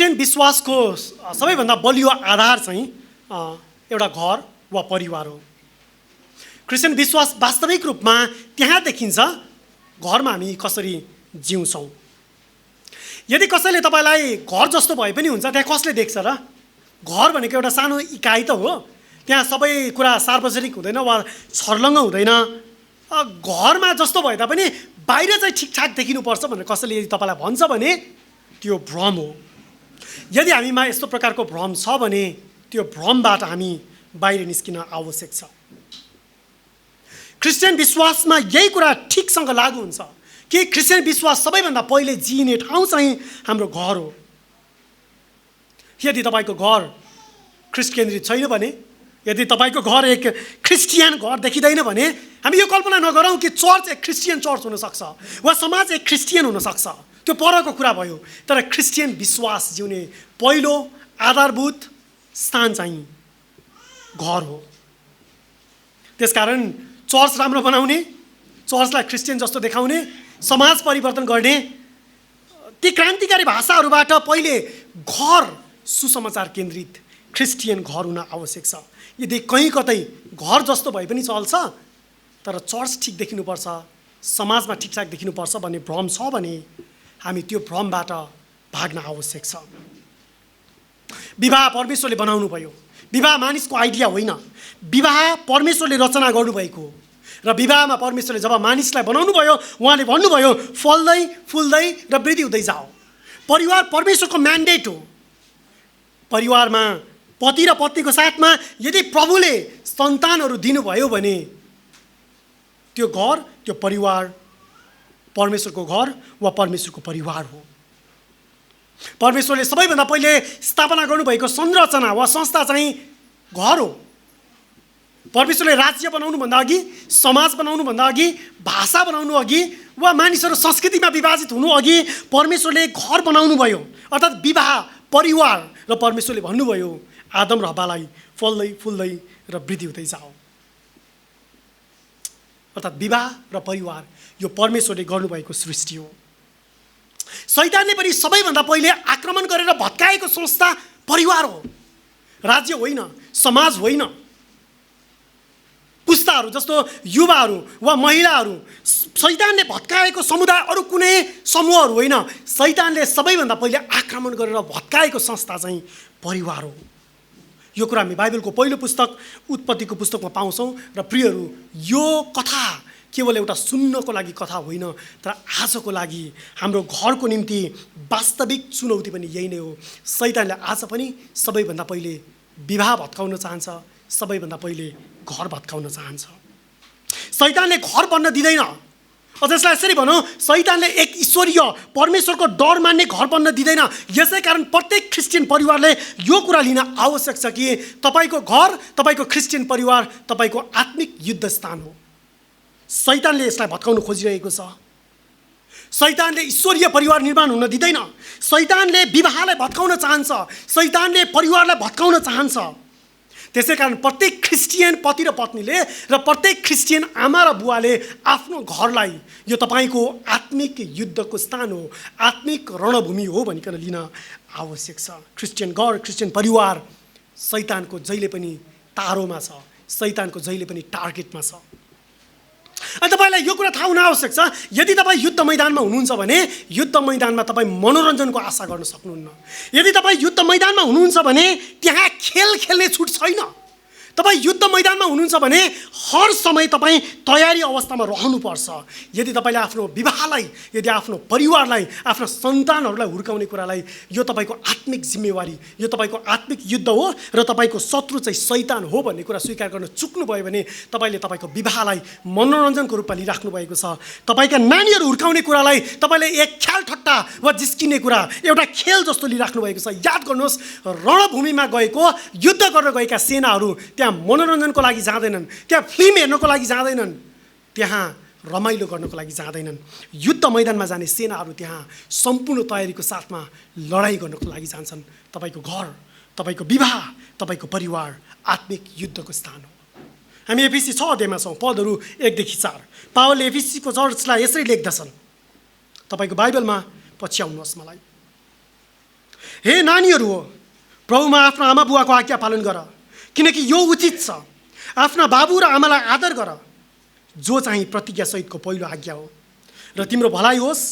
Christian विश्वासको सबैभन्दा बलियो आधार चाहिँ एउटा घर वा परिवार हो। क्रिस्चियन विश्वास वास्तविक रूपमा त्यहाँ देखिन्छ घरमा हामी कसरी जिउँछौँ। यदि कसैले तपाईँलाई घर जस्तो भए पनि हुन्छ, त्यहाँ कसले देख्छ र? घर भनेको एउटा सानो इकाइ त हो, त्यहाँ सबै कुरा सार्वजनिक हुँदैन वा छर्लङ्ग हुँदैन। घरमा जस्तो भए तापनि बाहिर चाहिँ ठिकठाक देखिनुपर्छ भनेर कसैले यदि तपाईँलाई भन्छ भने त्यो भ्रम हो। यदि हामीमा यस्तो प्रकारको भ्रम छ भने त्यो भ्रमबाट हामी बाहिर निस्किन आवश्यक छ। क्रिस्चियन विश्वासमा यही कुरा ठिकसँग लागू हुन्छ कि क्रिस्चियन विश्वास सबैभन्दा पहिले जिइने ठाउँ चाहिँ हाम्रो घर हो। यदि तपाईँको घर ख्रिस्ट केन्द्रित छैन भने, यदि तपाईँको घर एक क्रिस्चियन घर देखिँदैन भने हामी यो कल्पना नगरौँ कि चर्च एक क्रिस्चियन चर्च हुनसक्छ वा समाज एक क्रिस्चियन हुनसक्छ। त्यो परको कुरा भयो। तर क्रिस्चियन विश्वास जिउने पहिलो आधारभूत स्थान चाहिँ घर हो। त्यसकारण चर्च राम्रो बनाउने, चर्चलाई क्रिस्चियन जस्तो देखाउने, समाज परिवर्तन गर्ने ती क्रान्तिकारी भाषाहरूबाट पहिले घर सुसमाचार केन्द्रित क्रिस्चियन घर हुन आवश्यक छ। यदि कहीँ कतै घर जस्तो भए पनि चल्छ तर चर्च ठिक देखिनुपर्छ, समाजमा ठिकठाक देखिनुपर्छ भन्ने भ्रम छ भने हामी त्यो भ्रमबाट भाग्न आवश्यक छ। विवाह परमेश्वरले बनाउनु भयो। विवाह मानिसको आइडिया होइन। विवाह परमेश्वरले रचना गर्नुभएको र विवाहमा परमेश्वरले जब मानिसलाई बनाउनु भयो उहाँले भन्नुभयो फल्दै फुल्दै र वृद्धि हुँदै जाओ। परिवार परमेश्वरको म्यान्डेट हो। परिवारमा पति र पत्नीको साथमा यदि प्रभुले सन्तानहरू दिनुभयो भने त्यो घर, त्यो परिवार परमेश्वरको घर वा परमेश्वरको परिवार हो। परमेश्वरले सबैभन्दा पहिले स्थापना गर्नुभएको संरचना वा संस्था चाहिँ घर हो। परमेश्वरले राज्य बनाउनुभन्दा अघि, समाज बनाउनुभन्दा अघि, भाषा बनाउनु अघि वा मानिसहरू संस्कृतिमा विभाजित हुनु अघि परमेश्वरले घर बनाउनु भयो, अर्थात् विवाह, परिवार। र परमेश्वरले भन्नुभयो आदम र हव्वालाई फल्दै फुल्दै र वृद्धि हुँदै जाओ। अर्थात् विवाह र परिवार यो परमेश्वरले गर्नुभएको सृष्टि हो। शैतानले पनि सबैभन्दा पहिले आक्रमण गरेर भत्काएको संस्था परिवार हो, राज्य होइन, समाज होइन। पुस्ताहरू जस्तो युवाहरू वा महिलाहरू शैतानले भत्काएको समुदाय अरू कुनै समूहहरू होइन। शैतानले सबैभन्दा पहिले आक्रमण गरेर भत्काएको संस्था चाहिँ परिवार हो। यो कुरा हामी बाइबलको पहिलो पुस्तक उत्पत्तिको पुस्तकमा पाउँछौँ। र प्रियहरू, यो कथा केवल एउटा सुन्नको लागि कथा होइन, तर आजको लागि हाम्रो घरको निम्ति वास्तविक चुनौती पनि यही नै हो। शैतानले आज पनि सबैभन्दा पहिले विवाह भत्काउन चाहन्छ, सबैभन्दा पहिले घर भत्काउन चाहन्छ। शैतानले घर बन्न दिँदैन। त्यसलाई यसरी भनौँ, शैतानले एक ईश्वरीय परमेश्वरको डर मान्ने घर बन्न दिँदैन। यसै कारण प्रत्येक क्रिस्चियन परिवारले यो कुरा लिन आवश्यक छ कि तपाईँको घर, तपाईँको क्रिस्चियन परिवार तपाईँको आत्मिक युद्ध स्थान हो। शैतानले यसलाई भत्काउन खोजिरहेको छ। शैतानले ईश्वरीय परिवार निर्माण हुन दिँदैन। शैतानले विवाहलाई भत्काउन चाहन्छ, शैतानले परिवारलाई भत्काउन चाहन्छ। त्यसै कारण प्रत्येक क्रिस्चियन पति र पत्नीले र प्रत्येक क्रिस्चियन आमा र बुवाले आफ्नो घरलाई यो तपाईँको आत्मिक युद्धको स्थान हो, आत्मिक रणभूमि हो भनिकन लिन आवश्यक छ। क्रिस्चियन घर, क्रिस्चियन परिवार शैतानको जहिले पनि तारोमा छ, शैतानको जहिले पनि टार्गेटमा छ। अनि तपाईँलाई यो कुरा थाहा हुन आवश्यक छ, यदि तपाईँ युद्ध मैदानमा हुनुहुन्छ भने युद्ध मैदानमा तपाईँ मनोरञ्जनको आशा गर्न सक्नुहुन्न। यदि तपाईँ युद्ध मैदानमा हुनुहुन्छ भने त्यहाँ खेल खेल्ने छुट छैन। तपाईँ युद्ध मैदानमा हुनुहुन्छ भने हर समय तपाईँ तयारी अवस्थामा रहनुपर्छ। यदि तपाईँले आफ्नो विवाहलाई, यदि आफ्नो परिवारलाई, आफ्ना सन्तानहरूलाई हुर्काउने कुरालाई यो तपाईँको आत्मिक जिम्मेवारी, यो तपाईँको आत्मिक युद्ध हो र तपाईँको शत्रु चाहिँ शैतान हो भन्ने कुरा स्वीकार गर्न चुक्नुभयो भने तपाईँले तपाईँको विवाहलाई मनोरञ्जनको रूपमा लिइराख्नु भएको छ। तपाईँका नानीहरू हुर्काउने कुरालाई तपाईँले एक ख्याल ठट्टा वा जिस्किने कुरा, एउटा खेल जस्तो लिइराख्नु भएको छ। याद गर्नुहोस्, रणभूमिमा गएको, युद्ध गर्न गएका सेनाहरू त्यहाँ मनोरञ्जनको लागि जाँदैनन्, त्यहाँ फिल्म हेर्नको लागि जाँदैनन्, त्यहाँ रमाइलो गर्नको लागि जाँदैनन्। युद्ध मैदानमा जाने सेनाहरू त्यहाँ सम्पूर्ण तयारीको साथमा लडाइँ गर्नको लागि जान्छन्। तपाईँको घर, तपाईँको विवाह, तपाईँको परिवार आत्मिक युद्धको स्थान हो। हामी एफिसी 6 अध्यायमा छौँ, पदहरू 1देखि 4। पावलले एफिसीको चर्चलाई यसरी लेख्दछन्, तपाईँको बाइबलमा पछ्याउनुहोस् मलाई। हे नानीहरू हो, प्रभुमा आफ्नो आमा बुवाको आज्ञा पालन गर, किनकि यो उचित छ। आफ्ना बाबु र आमालाई आदर गर, जो चाहिँ प्रतिज्ञासहितको पहिलो आज्ञा हो, र तिम्रो भलाइ होस्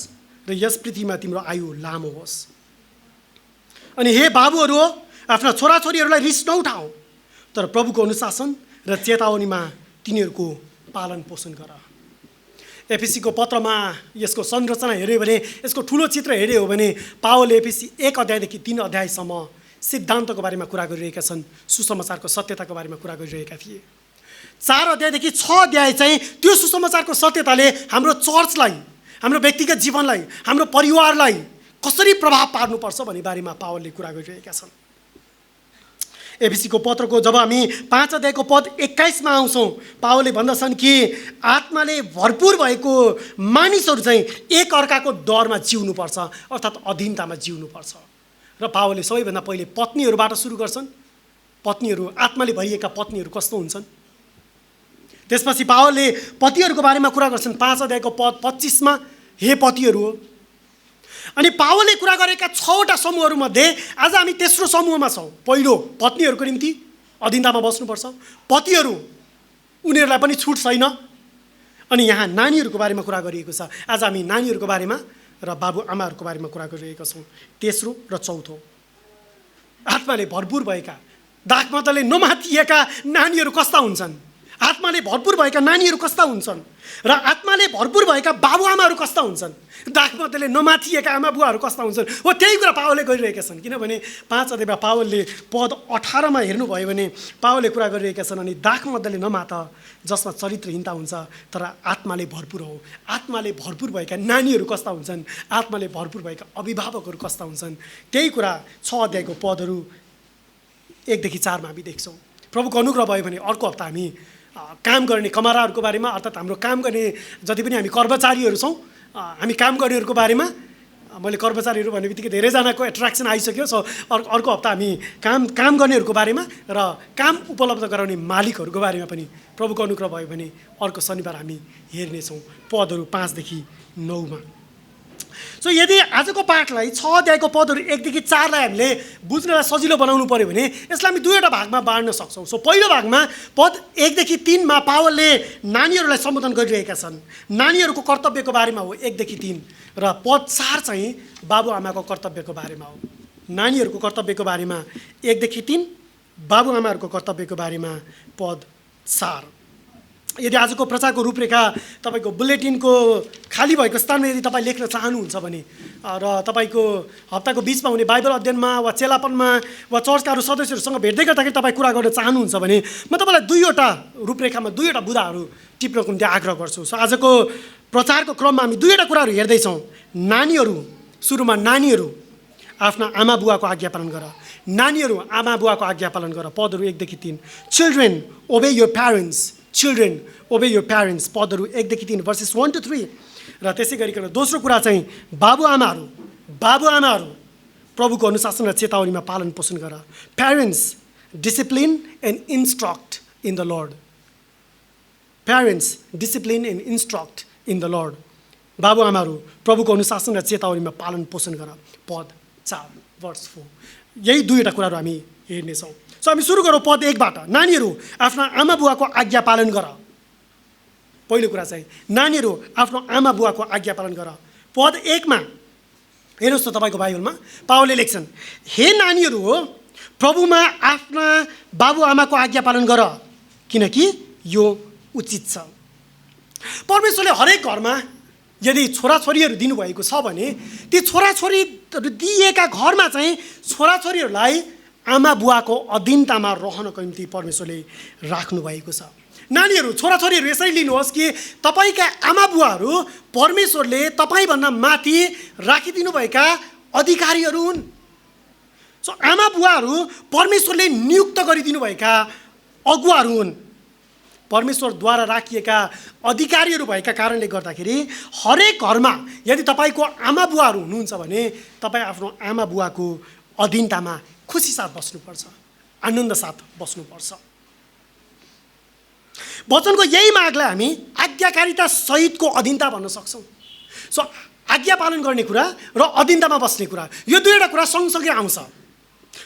र यस पृथ्वीमा तिम्रो आयु लामो होस्। अनि हे बाबुहरू हो, आफ्ना छोराछोरीहरूलाई रिस नउठाऊ, तर प्रभुको अनुशासन र चेतावनीमा तिनीहरूको पालन पोषण गर। एफिसीको पत्रमा यसको संरचना हेऱ्यो भने, यसको ठुलो चित्र हेऱ्यो भने, पावलले एफिसी 1 अध्यायदेखि 3 अध्यायसम्म सिद्धान्तको बारेमा कुरा गरिरहेका छन्, सुसमाचारको सत्यताको बारेमा कुरा गरिरहेका थिए। 4 अध्यायदेखि 6 अध्याय चाहिँ त्यो सुसमाचारको सत्यताले हाम्रो चर्चलाई, हाम्रो व्यक्तिगत जीवनलाई, हाम्रो परिवारलाई कसरी प्रभाव पार्नुपर्छ भन्ने बारेमा पावलले कुरा गरिरहेका छन्। एफिसीको पत्रको जब हामी 5 अध्यायको पद 21 मा आउँछौँ, पावलले भन्दछन् कि आत्माले भरपुर भएको मानिसहरू चाहिँ एक अर्काको डरमा जिउनुपर्छ, अर्थात् अधीनतामा जिउनुपर्छ। र पावलले सबैभन्दा पहिले पत्नीहरूबाट सुरु गर्छन्। पत्नीहरू, आत्माले भरिएका पत्नीहरू कस्तो हुन्छन्। त्यसपछि पावलले पतिहरूको बारेमा कुरा गर्छन् 5 अध्यायको पद 25 मा, हे पतिहरू हो। अनि पावलले कुरा गरेका 6वटा समूहहरूमध्ये आज हामी तेस्रो समूहमा छौँ। पहिलो, पत्नीहरूको निम्ति अधीनतामा बस्नुपर्छ। पतिहरू, उनीहरूलाई पनि छुट छैन। अनि यहाँ नानीहरूको बारेमा कुरा गरिएको छ। आज हामी नानीहरूको बारेमा र बाबुआमाहरूको बारेमा कुरा गरिरहेका छौँ। तेस्रो र चौथो, आत्माले भरपुर भएका, दाखमतले नमाथिएका नानीहरू कस्ता हुन्छन्, आत्माले भरपुर भएका नानीहरू कस्ता हुन्छन्, र आत्माले भरपुर भएका बाबुआमाहरू कस्ता हुन्छन्, दाखमतले नमाथिएका आमा बुवाहरू कस्ता हुन्छन्। हो, त्यही कुरा पावलले गरिरहेका छन्। किनभने 5 अध्यायमा पावलले पद 18 मा हेर्नुभयो भने पावलले कुरा गरिरहेका छन्, अनि दाखमतले नमाथ जसमा चरित्रहीनता हुन्छ तर आत्माले भरपुर हो। आत्माले भरपुर भएका नानीहरू कस्ता हुन्छन्, आत्माले भरपुर भएका अभिभावकहरू कस्ता हुन्छन्। त्यही कुरा 6 अध्यायको पदहरू 1 देखि 4 मा हामी देख्छौँ। प्रभुको अनुग्रह भयो भने अर्को हप्ता हामी काम गर्ने कमाराहरूको बारेमा, अर्थात् हाम्रो काम गर्ने जति पनि हामी कर्मचारीहरू छौँ, हामी काम गर्नेहरूको बारेमा, मैले कर्मचारीहरू भन्ने बित्तिकै धेरैजनाको एट्र्याक्सन आइसक्यो। सो अर्को हप्ता हामी काम गर्नेहरूको बारेमा र काम उपलब्ध गराउने मालिकहरूको बारेमा पनि प्रभुको अनुग्रह भयो भने अर्को शनिबार हामी हेर्नेछौँ, पदहरू 5 देखि 9 मा। सो यदि आजको पाठलाई 6 अध्यायको पदहरू 1 देखि 4 लाई हामीले बुझ्नलाई सजिलो बनाउनु पर्यो भने यसलाई हामी 2वटा भागमा बाँड्न सक्छौँ। सो पहिलो भागमा पद 1 देखि 3 मा पावलले नानीहरूलाई सम्बोधन गरिरहेका छन्। नानीहरूको कर्तव्यको बारेमा हो 1 देखि 3, र पद 4 चाहिँ बाबुआमाको कर्तव्यको बारेमा हो। नानीहरूको कर्तव्यको बारेमा 1 देखि 3, बाबुआमाहरूको कर्तव्यको बारेमा पद 4। यदि आजको प्रचारको रूपरेखा तपाईँको बुलेटिनको खाली भएको स्थानमा यदि तपाईँ लेख्न चाहनुहुन्छ भने र तपाईँको हप्ताको बिचमा हुने बाइबल अध्ययनमा वा चेलापनमा वा चर्चका अरू सदस्यहरूसँग भेट्दै गर्दाखेरि तपाईँ कुरा गर्न चाहनुहुन्छ भने म तपाईँलाई 2वटा रूपरेखामा 2वटा बुँदाहरू टिप्नको निम्ति आग्रह गर्छु। सो आजको प्रचारको क्रममा हामी 2वटा कुराहरू हेर्दैछौँ। नानीहरू, सुरुमा नानीहरू आफ्ना आमा बुवाको आज्ञा पालन गर। नानीहरू आमा बुवाको आज्ञा पालन गर, पदहरू 1 देखि 3। चिल्ड्रेन ओबे योर प्यारेन्ट्स, चिल्ड्रेन ओबे योर प्यारेन्ट्स, पदहरू 1 देखि 3 वर्सेस 1 to 3। र त्यसै गरिकन दोस्रो कुरा चाहिँ बाबुआमाहरू प्रभुको अनुशासन र चेतावनीमा पालन पोषण गर। Parents discipline and instruct in the Lord. Parents discipline and instruct in the Lord. बाबुआमाहरू प्रभुको अनुशासन र चेतावनीमा पालन पोषण गर, पद 4 वर्स 4। यही 2वटा कुराहरू हामी हेर्नेछौँ। सो हामी सुरु गरौँ पद 1 बाट। नानीहरू आफ्ना आमा बुवाको आज्ञा पालन गर। पहिलो कुरा चाहिँ नानीहरू आफ्नो आमा बुवाको आज्ञा पालन गर। पद 1 मा हेर्नुहोस् त तपाईँको बाइबलमा पावलले लेख्छन्, हे नानीहरू हो, प्रभुमा आफ्ना बाबुआमाको आज्ञा पालन गर, किनकि यो उचित छ। परमेश्वरले हरेक घरमा यदि छोराछोरीहरू दिनुभएको छ भने ती छोराछोरीहरू दिएका घरमा चाहिँ छोराछोरीहरूलाई आमा बुवाको अधीनतामा रहनको निम्ति परमेश्वरले राख्नुभएको छ। नानीहरू, छोराछोरीहरू यसरी लिनुहोस् कि तपाईँका आमा बुवाहरू परमेश्वरले तपाईँभन्दा माथि राखिदिनुभएका अधिकारीहरू हुन्। सो आमा बुवाहरू परमेश्वरले नियुक्त गरिदिनुभएका अगुवाहरू हुन्। परमेश्वरद्वारा राखिएका अधिकारीहरू भएका कारणले गर्दाखेरि हरेक घरमा यदि तपाईँको आमा बुवाहरू हुनुहुन्छ भने तपाईँ आफ्नो आमा बुवाको अधीनतामा खुसी साथ बस्नुपर्छ, आनन्द साथ बस्नुपर्छ। वचनको यही मागलाई हामी आज्ञाकारिता सहितको अधीनता भन्न सक्छौँ। सो आज्ञा पालन गर्ने कुरा र अधीनतामा बस्ने कुरा, यो दुईवटा कुरा सँगसँगै आउँछ।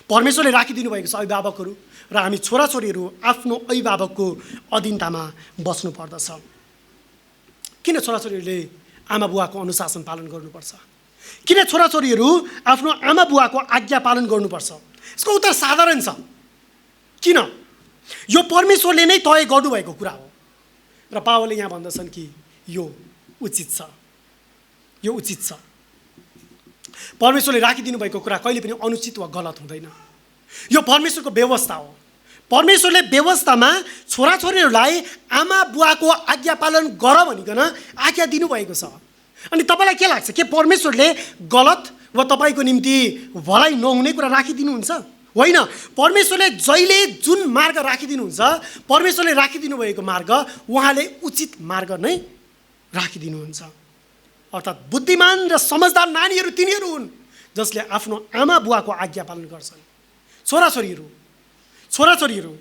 परमेश्वरले राखिदिनु भएको छ अभिभावकहरू र हामी छोराछोरीहरू आफ्नो अभिभावकको अधीनतामा बस्नु पर्दछ। किन छोराछोरीहरूले आमा बुवाको अनुशासन पालन गर्नुपर्छ? किन छोराछोरीहरू आफ्नो आमा बुवाको आज्ञा पालन गर्नुपर्छ? यसको उत्तर साधारण छ। किन? यो परमेश्वरले नै तय गर्नुभएको कुरा हो र पावलले यहाँ भन्दछन् कि यो उचित छ, यो उचित छ। परमेश्वरले राखिदिनु भएको कुरा कहिले पनि अनुचित वा गलत हुँदैन। यो परमेश्वरको व्यवस्था हो। परमेश्वरले व्यवस्थामा छोराछोरीहरूलाई आमा बुवाको आज्ञा पालन गर भनिकन आज्ञा दिनुभएको छ। अनि तपाईँलाई के लाग्छ? के परमेश्वरले गलत वा तपाईँको निम्ति भलाइ नहुने कुरा राखिदिनुहुन्छ? होइन। परमेश्वरले जहिले जुन मार्ग राखिदिनुहुन्छ, परमेश्वरले राखिदिनु भएको मार्ग उहाँले उचित मार्ग नै राखिदिनुहुन्छ। अर्थात् बुद्धिमान र समझदार नानीहरू तिनीहरू हुन् जसले आफ्नो आमा बुवाको आज्ञा पालन गर्छन्। छोराछोरीहरू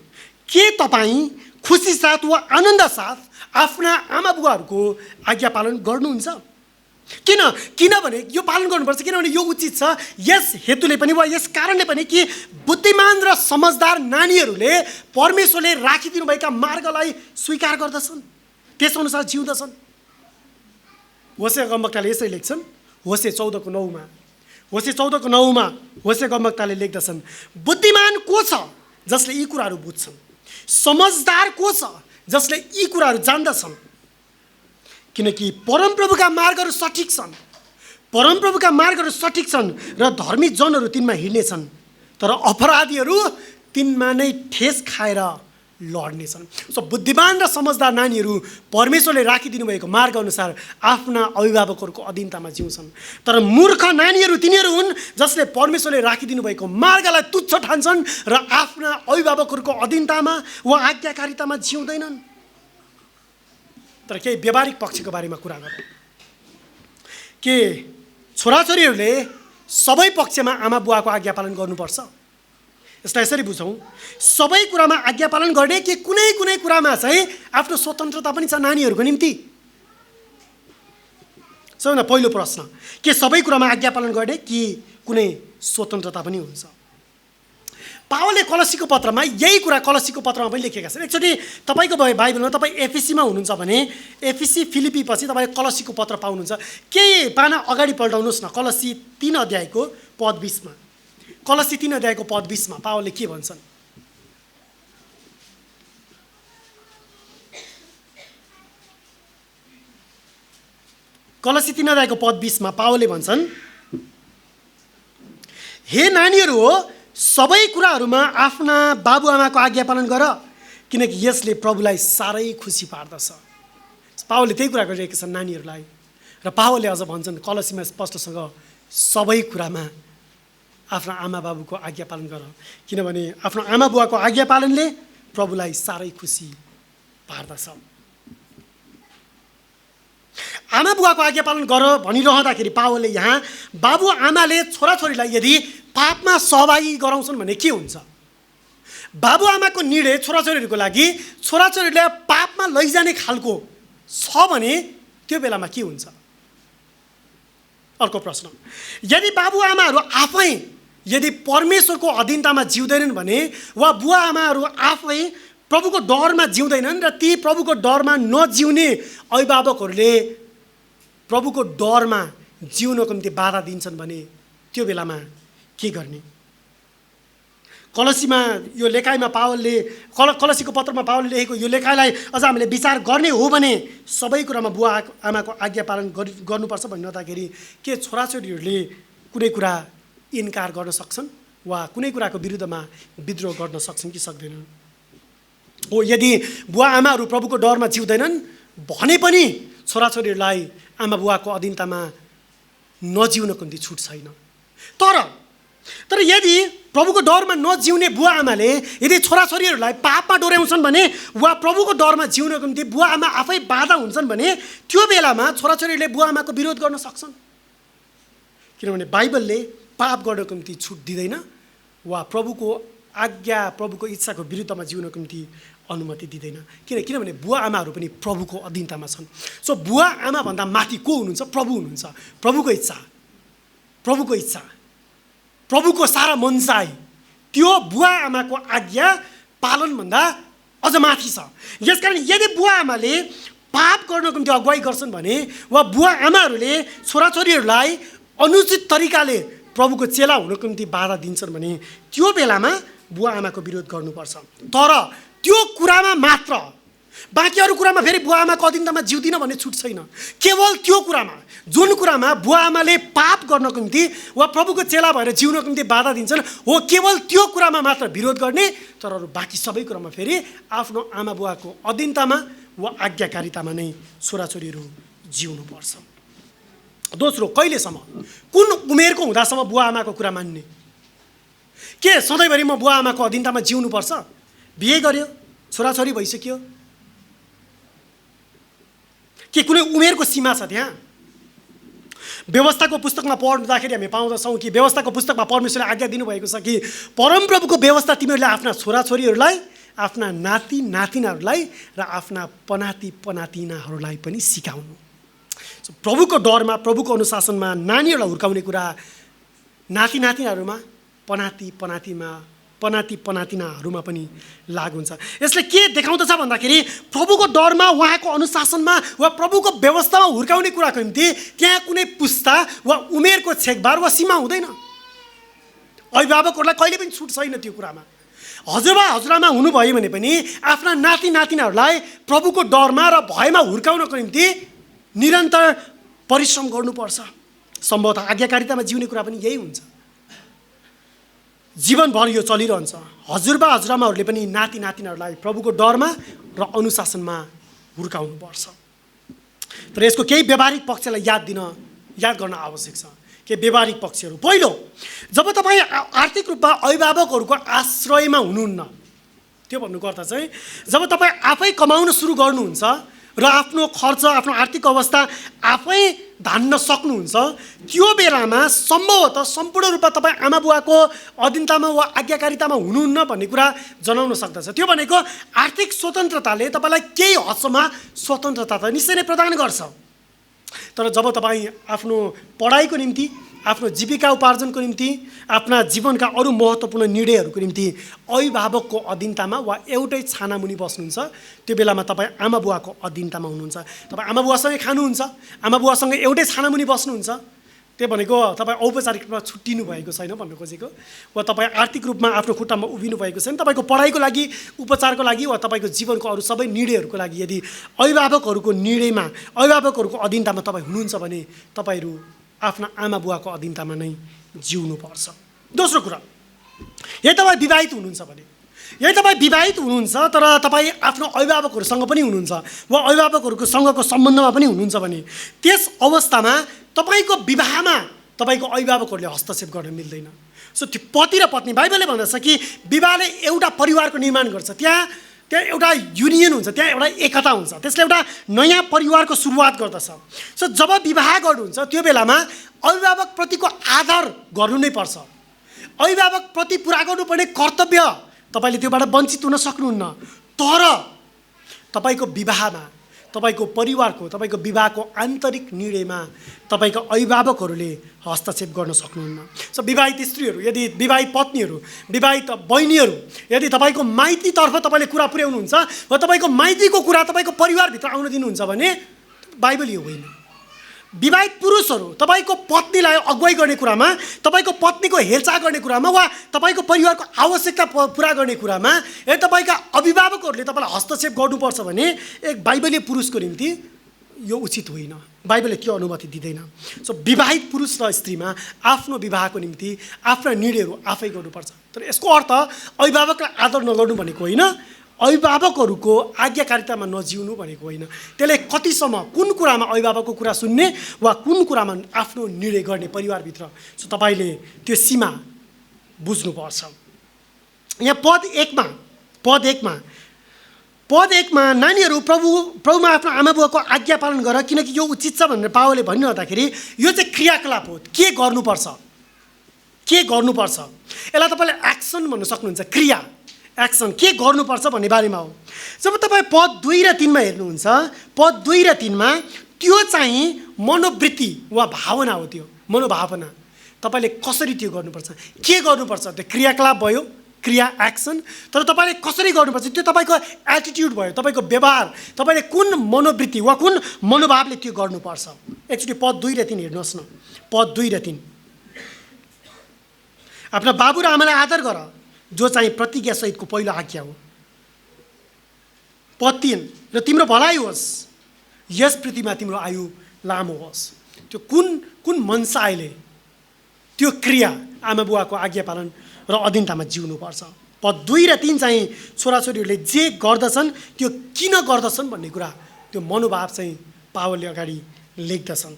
के तपाईँ खुसी साथ वा आनन्द साथ आफ्ना आमा बुवाहरूको आज्ञा पालन गर्नुहुन्छ? किनभने यो पालन गर्नुपर्छ, किनभने यो उचित छ। यस हेतुले पनि वा यस कारणले पनि कि बुद्धिमान र समझदार नानीहरूले परमेश्वरले राखिदिनु भएका मार्गलाई स्वीकार गर्दछन्, त्यसअनुसार जिउँदछन्। होसे गम्बक्ताले यसरी लेख्छन्, होसे 14:9मा होसे गम्बक्ताले लेख्दछन्, बुद्धिमान को छ जसले यी कुराहरू बुझ्छन्, समझदार को छ जसले यी कुराहरू जान्दछन्। किनकि परमप्रभुका मार्गहरू सठिक छन्, परमप्रभुका मार्गहरू सठिक छन् र धर्मी जनहरू तिनमा हिँड्नेछन्, तर अपराधीहरू तिनमा नै ठेस खाएर लड्नेछन्। सो बुद्धिमान र समझदार नानीहरू परमेश्वरले राखिदिनु भएको मार्ग अनुसार आफ्ना अभिभावकहरूको अधीनतामा जिउँछन्। तर मूर्ख नानीहरू तिनीहरू हुन् जसले परमेश्वरले राखिदिनु भएको मार्गलाई तुच्छ ठान्छन् र आफ्ना अभिभावकहरूको अधीनतामा वा आज्ञाकारितामा जिउँदैनन्। तर केही व्यावहारिक पक्षको बारेमा कुरा गरौँ। के छोराछोरीहरूले सबै पक्षमा आमा बुवाको आज्ञा पालन गर्नुपर्छ? यसलाई यसरी बुझौँ, सबै कुरामा आज्ञा पालन गर्ने कि कुनै कुनै कुरामा चाहिँ आफ्नो स्वतन्त्रता पनि छ नानीहरूको निम्ति? सबैभन्दा पहिलो प्रश्न, के सबै कुरामा आज्ञा पालन गर्ने कि कुनै स्वतन्त्रता पनि हुन्छ? पावलले कलसीको पत्रमा यही कुरा कलसीको पत्रमा पनि लेखेका छन्। एकचोटि तपाईँको बाइबलमा तपाईँ एफिसीमा हुनुहुन्छ भने एफिसी फिलिपी पछि तपाईँले कलसीको पत्र पाउनुहुन्छ। केही पाना अगाडि पल्टाउनुहोस् न, कलसी 3 अध्यायको पद 20मा। कलसी 3 अध्यायको पद 20मा पावलले के भन्छन्? कलसी 3 अध्यायको पद 20मा पावलले भन्छन्, हे नानीहरू हो, सबै कुराहरूमा आफ्ना बाबुआमाको आज्ञा पालन गर, किनकि यसले प्रभुलाई साह्रै खुसी पार्दछ। पावलले त्यही कुरा गरिरहेका छन् नानीहरूलाई। र पावलले अझ भन्छन् कलसीमा स्पष्टसँग, सबै कुरामा आफ्ना आमा बाबुको आज्ञा पालन गर, किनभने आफ्नो आमा बुवाको आज्ञा पालनले प्रभुलाई साह्रै खुसी पार्दछ। आमा बुवाको आज्ञा पालन गर भनिरहँदाखेरि पावलले यहाँ बाबुआमाले छोराछोरीलाई यदि पापमा सहभागी गराउँछन् भने के हुन्छ? बाबुआमाको निर्णय छोराछोरीहरूको लागि छोराछोरीलाई पापमा लैजाने खालको छ भने त्यो बेलामा के हुन्छ? अर्को प्रश्न, यदि बाबुआमाहरू आफै यदि परमेश्वरको अधीनतामा जिउँदैनन् भने वा बुवाआमाहरू आफै प्रभुको डरमा जिउँदैनन् र ती प्रभुको डरमा नजिउने अभिभावकहरूले प्रभुको डरमा जिउनको निम्ति बाधा दिन्छन् भने त्यो बेलामा के गर्ने? कलसीमा यो लेखाइमा पावलले कलसीको पत्रमा पावलले लेखेको यो लेखाइलाई अझ हामीले विचार गर्ने हो भने सबै कुरामा बुवा आमाको आज्ञा पालन गर्नुपर्छ भन्नुपर्दाखेरि के छोराछोरीहरूले कुनै कुरा इन्कार गर्न सक्छन् वा कुनै कुराको विरुद्धमा विद्रोह गर्न सक्छन् कि सक्दैनन्? हो, यदि बुवा आमाहरू प्रभुको डरमा जिउँदैनन् भने पनि छोराछोरीहरूलाई आमा बुवाको अधीनतामा नजिउनको निम्ति छुट छैन। तर यदि प्रभुको डरमा नजिउने बुवा आमाले यदि छोराछोरीहरूलाई पापमा डोर्याउँछन् भने वा प्रभुको डरमा जिउनको निम्ति बुवा आमा आफै बाधा हुन्छन् भने त्यो बेलामा छोराछोरीहरूले बुवा आमाको विरोध गर्न सक्छन्, किनभने बाइबलले पाप गर्नको निम्ति छुट दिँदैन वा प्रभुको आज्ञा प्रभुको इच्छाको विरुद्धमा जिउनको निम्ति अनुमति दिँदैन। किनभने बुवा आमाहरू पनि प्रभुको अधीनतामा छन्। सो बुवा आमाभन्दा माथि को हुनुहुन्छ? प्रभु हुनुहुन्छ। प्रभुको इच्छा, प्रभुको सारा मनसाय त्यो बुवा आमाको आज्ञा पालनभन्दा अझ माथि छ। यसकारण यदि बुवा आमाले पाप गर्नको निम्ति अगुवाई गर्छन् भने वा बुवा आमाहरूले छोराछोरीहरूलाई अनुचित तरिकाले प्रभुको चेला हुनको निम्ति बाधा दिन्छन् भने त्यो बेलामा बुवा आमाको विरोध गर्नुपर्छ। तर त्यो कुरामा मात्र, बाँकी अरू कुरामा फेरि बुवा आमाको अधीनतामा जिउँदिन भन्ने छुट छैन। केवल त्यो कुरामा, जुन कुरामा बुवा आमाले पाप गर्नको निम्ति वा प्रभुको चेला भएर जिउनको निम्ति बाधा दिन्छन् हो, केवल त्यो कुरामा मात्र विरोध गर्ने। तर अरू बाँकी सबै कुरामा फेरि आफ्नो आमा बुवाको अधीनतामा वा आज्ञाकारितामा नै छोराछोरीहरू जिउनुपर्छ। दोस्रो, कहिलेसम्म, कुन उमेरको हुँदासम्म बुवा आमाको कुरा मान्ने? के सधैँभरि म बुवा आमाको अधीनतामा जिउनुपर्छ? बिहे गर्यो, छोराछोरी भइसक्यो, के कुनै उमेरको सीमा छ त्यहाँ? व्यवस्थाको पुस्तकमा पढ्दाखेरि हामी पाउँदछौँ कि व्यवस्थाको पुस्तकमा परमेश्वरले आज्ञा दिनुभएको छ कि परमप्रभुको व्यवस्था तिमीहरूले आफ्ना छोराछोरीहरूलाई, आफ्ना नाति नातिनाहरूलाई र आफ्ना पनाति पनातिनाहरूलाई पनि सिकाउनु। प्रभुको डरमा, प्रभुको अनुशासनमा नानीहरूलाई हुर्काउने कुरा नाति नातिनाहरूमा, पनाति पनातिनाहरूमा पनि लागु हुन्छ। यसले के देखाउँदछ भन्दाखेरि प्रभुको डरमा, उहाँको अनुशासनमा वा प्रभुको व्यवस्थामा हुर्काउने कुराको निम्ति त्यहाँ कुनै पुस्ता वा उमेरको छेकबार वा सीमा हुँदैन। अभिभावकहरूलाई कहिले पनि छुट छैन त्यो कुरामा। हजुरबा हजुरआमा हुनुभयो भने पनि आफ्ना नाति नातिनाहरूलाई प्रभुको डरमा र भयमा हुर्काउनको निम्ति निरन्तर परिश्रम गर्नुपर्छ। सम्भवतः आज्ञाकारितामा जिउने कुरा पनि यही हुन्छ। जीवनभर यो चलिरहन्छ। हजुरबा हजुरआमाहरूले पनि नाति नातिनाहरूलाई प्रभुको डरमा र अनुशासनमा हुर्काउनुपर्छ। तर यसको केही व्यावहारिक पक्षलाई याद गर्न आवश्यक छ। के व्यावहारिक पक्षहरू? पहिलो, जब तपाईँ आर्थिक रूपमा अभिभावकहरूको आश्रयमा हुनुहुन्न, त्यो भन्नुको अर्थ चाहिँ जब तपाईँ आफै कमाउन सुरु गर्नुहुन्छ र आफ्नो खर्च, आफ्नो आर्थिक अवस्था आफै धान्न सक्नुहुन्छ, त्यो बेलामा सम्भवतः सम्पूर्ण रूपमा तपाईँ आमा बुवाको अधीनतामा वा आज्ञाकारितामा हुनुहुन्न भन्ने कुरा जनाउन सक्दछ। त्यो भनेको आर्थिक स्वतन्त्रताले तपाईँलाई केही हदसम्म स्वतन्त्रता त निश्चय नै प्रदान गर्छ। तर जब तपाईँ आफ्नो पढाइको निम्ति, आफ्नो जीविका उपार्जनको निम्ति, आफ्ना जीवनका अरू महत्त्वपूर्ण निर्णयहरूको निम्ति अभिभावकको अधीनतामा वा एउटै छानामुनि बस्नुहुन्छ, त्यो बेलामा तपाईँ आमा बुवाको अधीनतामा हुनुहुन्छ। तपाईँ आमा बुवासँगै खानुहुन्छ, आमा बुवासँग एउटै छानामुनि बस्नुहुन्छ। त्यो भनेको तपाईँ औपचारिक रूपमा छुट्टिनु भएको छैन भन्नु खोजेको, वा तपाईँ आर्थिक रूपमा आफ्नो खुट्टामा उभिनु भएको छैन। तपाईँको पढाइको लागि, उपचारको लागि वा तपाईँको जीवनको अरू सबै निर्णयहरूको लागि यदि अभिभावकहरूको निर्णयमा, अभिभावकहरूको अधीनतामा तपाईँ हुनुहुन्छ भने तपाईँहरू आफ्ना आमा बुवाको अधीनतामा नै जिउनुपर्छ। दोस्रो कुरा, यदि तपाईँ विवाहित हुनुहुन्छ भने, यदि तपाईँ विवाहित हुनुहुन्छ तर तपाईँ आफ्नो अभिभावकहरूसँग पनि हुनुहुन्छ वा अभिभावकहरूको सँगको सम्बन्धमा पनि हुनुहुन्छ भने त्यस अवस्थामा तपाईँको विवाहमा तपाईँको अभिभावकहरूले हस्तक्षेप गर्न मिल्दैन। सो त्यो पति र पत्नी, बाइबलले भन्दछ कि विवाहले एउटा परिवारको निर्माण गर्छ। त्यहाँ एउटा युनियन हुन्छ, त्यहाँ एउटा एकता हुन्छ, त्यसले एउटा नयाँ परिवारको सुरुवात गर्दछ। सो जब विवाह गर्नुहुन्छ त्यो बेलामा अभिभावकप्रतिको आदर गर्नु नै पर्छ। अभिभावकप्रति पुरा गर्नुपर्ने कर्तव्य तपाईँले त्योबाट वञ्चित हुन सक्नुहुन्न। तर तपाईँको विवाहमा, तपाईँको परिवारको, तपाईँको विवाहको आन्तरिक निर्णयमा तपाईँको अभिभावकहरूले हस्तक्षेप गर्न सक्नुहुन्न। सो विवाहित स्त्रीहरू, यदि विवाहित पत्नीहरू, विवाहित बहिनीहरू, यदि तपाईँको माइतीतर्फ तपाईँले कुरा पुर्याउनुहुन्छ वा तपाईँको माइतीको कुरा तपाईँको परिवारभित्र आउन दिनुहुन्छ भने बाइबल यो होइन। विवाहित पुरुषहरू तपाईँको पत्नीलाई अगुवाई गर्ने कुरामा, तपाईँको पत्नीको हेरचाह गर्ने कुरामा वा तपाईँको परिवारको आवश्यकता पुरा गर्ने कुरामा यदि तपाईँका अभिभावकहरूले तपाईँलाई हस्तक्षेप गर्नुपर्छ भने एक बाइबलीय पुरुषको निम्ति यो उचित होइन। बाइबलले त्यो अनुमति दिँदैन। सो विवाहित पुरुष र स्त्रीमा आफ्नो विवाहको निम्ति आफ्ना निर्णयहरू आफै गर्नुपर्छ। तर यसको अर्थ अभिभावकलाई आदर नगर्नु भनेको होइन, अभिभावकहरूको आज्ञाकारितामा नजिउनु भनेको होइन। त्यसले कतिसम्म, कुन कुरामा अभिभावकको कुरा सुन्ने वा कुन कुरामा आफ्नो निर्णय गर्ने परिवारभित्र, सो तपाईँले त्यो सीमा बुझ्नुपर्छ। यहाँ पद एकमा नानीहरू प्रभुमा आफ्नो आमा बुवाको आज्ञा पालन गर किनकि यो उचित छ भनेर पावलले भनिरहँदाखेरि यो चाहिँ क्रियाकलाप हो। के गर्नुपर्छ? के गर्नुपर्छ, यसलाई तपाईँले एक्सन भन्न सक्नुहुन्छ, क्रिया, एक्सन, के गर्नुपर्छ भन्ने बारेमा हो। जब तपाईँ पद 2 र 3 मा हेर्नुहुन्छ, पद 2 र 3 मा त्यो चाहिँ मनोवृत्ति वा भावना हो। त्यो मनोभावना तपाईँले कसरी त्यो गर्नुपर्छ, के गर्नुपर्छ, त्यो क्रियाकलाप भयो, क्रिया, एक्सन। तर तपाईँले कसरी गर्नुपर्छ त्यो तपाईँको एटिट्युड भयो, तपाईँको व्यवहार, तपाईँले कुन मनोवृत्ति वा कुन मनोभावले त्यो गर्नुपर्छ। एकचोटि पद 2 र 3 हेर्नुहोस् न। पद 2 र 3, आफ्ना बाबु र आमालाई आदर गर, जो चाहिँ प्रतिज्ञासहितको पहिलो आज्ञा हो। पद 3, र तिम्रो भलाइ होस्, यस पृथ्वीमा तिम्रो आयु लामो होस्। त्यो कुन मनसायले त्यो क्रिया आमा बुवाको आज्ञा पालन र अधीनतामा जिउनुपर्छ। पद 2 र 3 चाहिँ छोराछोरीहरूले जे गर्दछन् त्यो किन गर्दछन् भन्ने कुरा, त्यो मनोभाव चाहिँ पावलले अगाडि लेख्दछन्।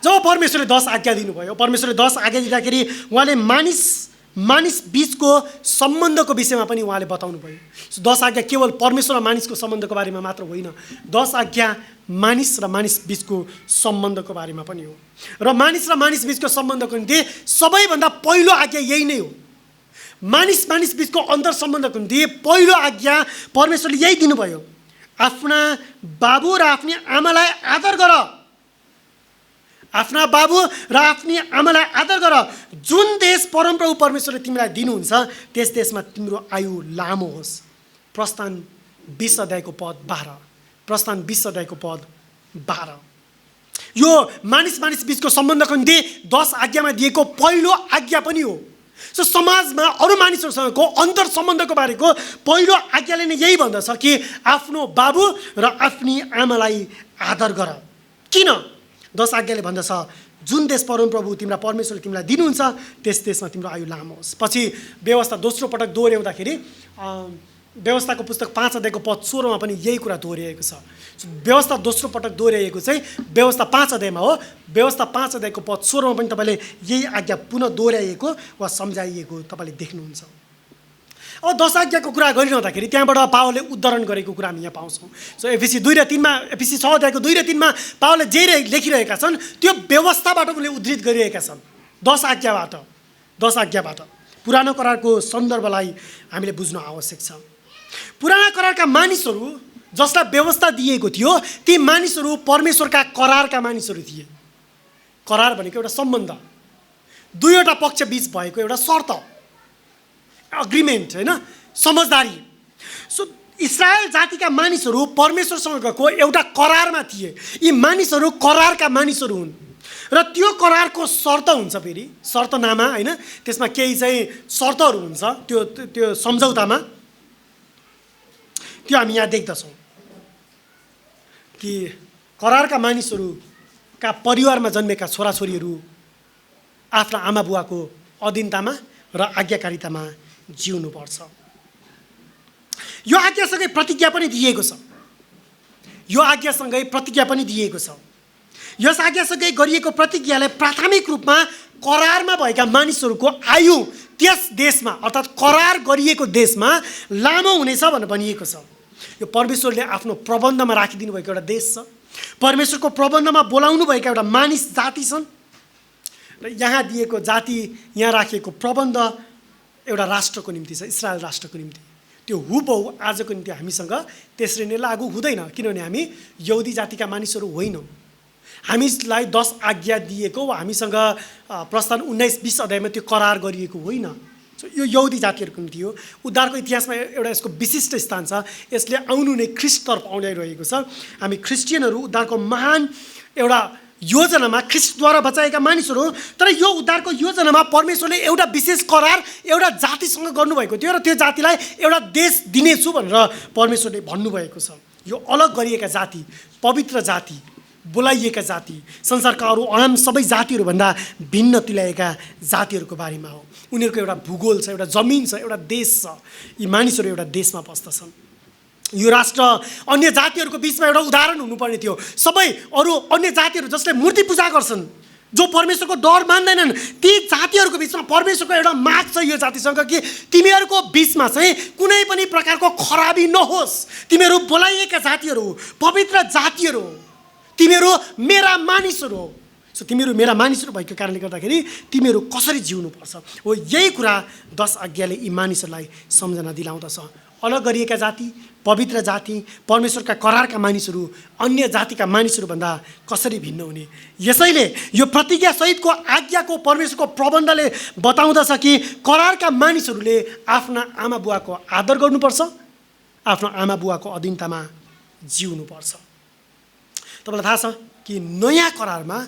जब परमेश्वरले 10 आज्ञा दिनुभयो, परमेश्वरले 10 आज्ञा दिँदाखेरि उहाँले मानिस बीचको सम्बन्धको विषयमा पनि उहाँले बताउनु भयो। 10 आज्ञा केवल परमेश्वर र मानिसको सम्बन्धको बारेमा मात्र होइन, 10 आज्ञा मानिस र मानिस बीचको सम्बन्धको बारेमा पनि हो। र मानिस र मानिस बीचको सम्बन्धको निम्ति सबैभन्दा पहिलो आज्ञा यही नै हो। मानिस बीचको अन्तर सम्बन्धको निम्ति पहिलो आज्ञा परमेश्वरले यही दिनुभयो, आफ्ना बाबु र आफ्नी आमालाई आदर गर। आफ्ना बाबु र आफ्नी आमालाई आदर गर, जुन देश परमप्रभु परमेश्वरले तिमीलाई दिनुहुन्छ त्यस देशमा तिम्रो आयु लामो होस्। प्रस्थान 20 अध्यायको पद 12, प्रस्थान 20 अध्यायको पद 12। यो मानिस बीचको सम्बन्धको निम्ति 10 आज्ञामा दिएको पहिलो आज्ञा पनि हो। सो समाजमा अरू मानिसहरूसँगको अन्तर सम्बन्धको बारेको पहिलो आज्ञाले नै यही भन्दछ कि आफ्नो बाबु र आफ्नी आमालाई आदर गर। किन? 10 आज्ञाले भन्दछ, जुन देश परमप्रभु तिम्रा परमेश्वरले तिमीलाई दिनुहुन्छ त्यस देशमा तिम्रो आयु लामो होस्। पछि व्यवस्था दोस्रो पटक दोहोऱ्याउँदाखेरि व्यवस्थाको पुस्तक 5 अध्यायको पद 16 मा पनि यही कुरा दोहोऱ्याएको छ। व्यवस्था दोस्रो पटक दोहोऱ्याएको चाहिँ व्यवस्था 5 अध्यायमा हो। व्यवस्था 5 अध्यायको पद 16 मा पनि तपाईँले यही आज्ञा पुनः दोहोऱ्याइएको वा सम्झाइएको तपाईँले देख्नुहुन्छ। अब 10 आज्ञाको कुरा गरिरहँदाखेरि त्यहाँबाट पावलले उद्धरण गरेको कुरा हामी यहाँ पाउँछौँ। सो एफिसी 2 र 3 मा, एफिसी 6 अध्यायको 2 र 3 मा पावलले जे लेखिरहेका छन् त्यो व्यवस्थाबाट उनले उद्धृत गरिरहेका छन्। 10 आज्ञाबाट पुरानो करारको सन्दर्भलाई हामीले बुझ्नु आवश्यक छ। पुराना करारका मानिसहरू जसलाई व्यवस्था दिएको थियो ती मानिसहरू परमेश्वरका करारका मानिसहरू थिए। करार भनेको एउटा सम्बन्ध, दुईवटा पक्ष बीच भएको एउटा शर्त, अग्रिमेन्ट, होइन, समझदारी। सो इस्रायल जातिका मानिसहरू परमेश्वरसँगको एउटा करारमा थिए। यी मानिसहरू करारका मानिसहरू हुन् र त्यो करारको शर्त हुन्छ, फेरि शर्तनामा, होइन, त्यसमा केही चाहिँ शर्तहरू हुन्छ त्यो सम्झौतामा। त्यो हामी यहाँ देख्दछौँ कि करारका मानिसहरूका परिवारमा जन्मेका छोराछोरीहरू आफ्ना आमा बुवाको अधीनतामा र आज्ञाकारितामा जिउनुपर्छ। यो आज्ञासँगै प्रतिज्ञा पनि दिएको छ। यस आज्ञासँगै गरिएको प्रतिज्ञाले प्राथमिक रूपमा करारमा भएका मानिसहरूको आयु त्यस देशमा, अर्थात् करार गरिएको देशमा लामो हुनेछ भनेर भनिएको छ। यो परमेश्वरले आफ्नो प्रबन्धमा राखिदिनु भएको एउटा देश छ। परमेश्वरको प्रबन्धमा बोलाउनु भएका एउटा मानिस जाति छन् र यहाँ दिएको जाति, यहाँ राखिएको प्रबन्ध एउटा राष्ट्रको निम्ति छ, इस्रायल राष्ट्रको निम्ति। त्यो हुबहु आजको निम्ति हामीसँग त्यसरी नै लागू हुँदैन, किनभने हामी यहुदी जातिका मानिसहरू होइनौँ। हामीलाई 10 आज्ञा दिएको वा हामीसँग प्रस्थान 19-20 अध्यायमा त्यो करार गरिएको होइन। यो यहुदी जातिहरूको निम्ति हो। उद्धारको इतिहासमा एउटा यसको विशिष्ट स्थान छ। यसले आउनु नै ख्रिस्टतर्फ आउनाइरहेको छ। हामी क्रिस्चियनहरू उद्धारको महान एउटा योजनामा ख्रिस्टद्वारा बचाएका मानिसहरू, तर यो उद्धारको योजनामा परमेश्वरले एउटा विशेष करार एउटा जातिसँग गर्नुभएको थियो र त्यो जातिलाई एउटा देश दिनेछु भनेर परमेश्वरले भन्नुभएको छ। यो अलग गरिएका जाति, पवित्र जाति, बोलाइएका जाति, संसारका अरू आम सबै जातिहरूभन्दा भिन्न तुल्याएका जातिहरूको बारेमा हो। उनीहरूको एउटा भूगोल छ, एउटा जमिन छ, एउटा देश छ। यी मानिसहरू एउटा देशमा बस्दछन्। यो राष्ट्र अन्य जातिहरूको बिचमा एउटा उदाहरण हुनुपर्ने थियो। सबै अरू अन्य जातिहरू जसले मूर्ति पूजा गर्छन्, जो परमेश्वरको डर मान्दैनन्, ती जातिहरूको बिचमा परमेश्वरको एउटा माग छ यो जातिसँग कि तिमीहरूको बिचमा चाहिँ कुनै पनि प्रकारको खराबी नहोस्। तिमीहरू बोलाइएका जातिहरू हो, पवित्र जातिहरू हो, तिमीहरू मेरा मानिसहरू हो। सो तिमीहरू मेरा मानिसहरू भएको कारणले गर्दाखेरि तिमीहरू कसरी जिउनुपर्छ हो। यही कुरा 10 आज्ञाले यी मानिसहरूलाई सम्झना दिलाउँदछ। अलग गरिएका जाति, पवित्र जाति, परमेश्वरका करारका मानिसहरू अन्य जातिका मानिसहरूभन्दा कसरी भिन्न हुने। यसैले यो प्रतिज्ञासहितको आज्ञाको परमेश्वरको प्रबन्धले बताउँदछ कि करारका मानिसहरूले आफ्ना आमा बुवाको आदर गर्नुपर्छ, आफ्नो आमा बुवाको अधीनतामा जिउनुपर्छ। तपाईँलाई थाहा छ कि नयाँ करारमा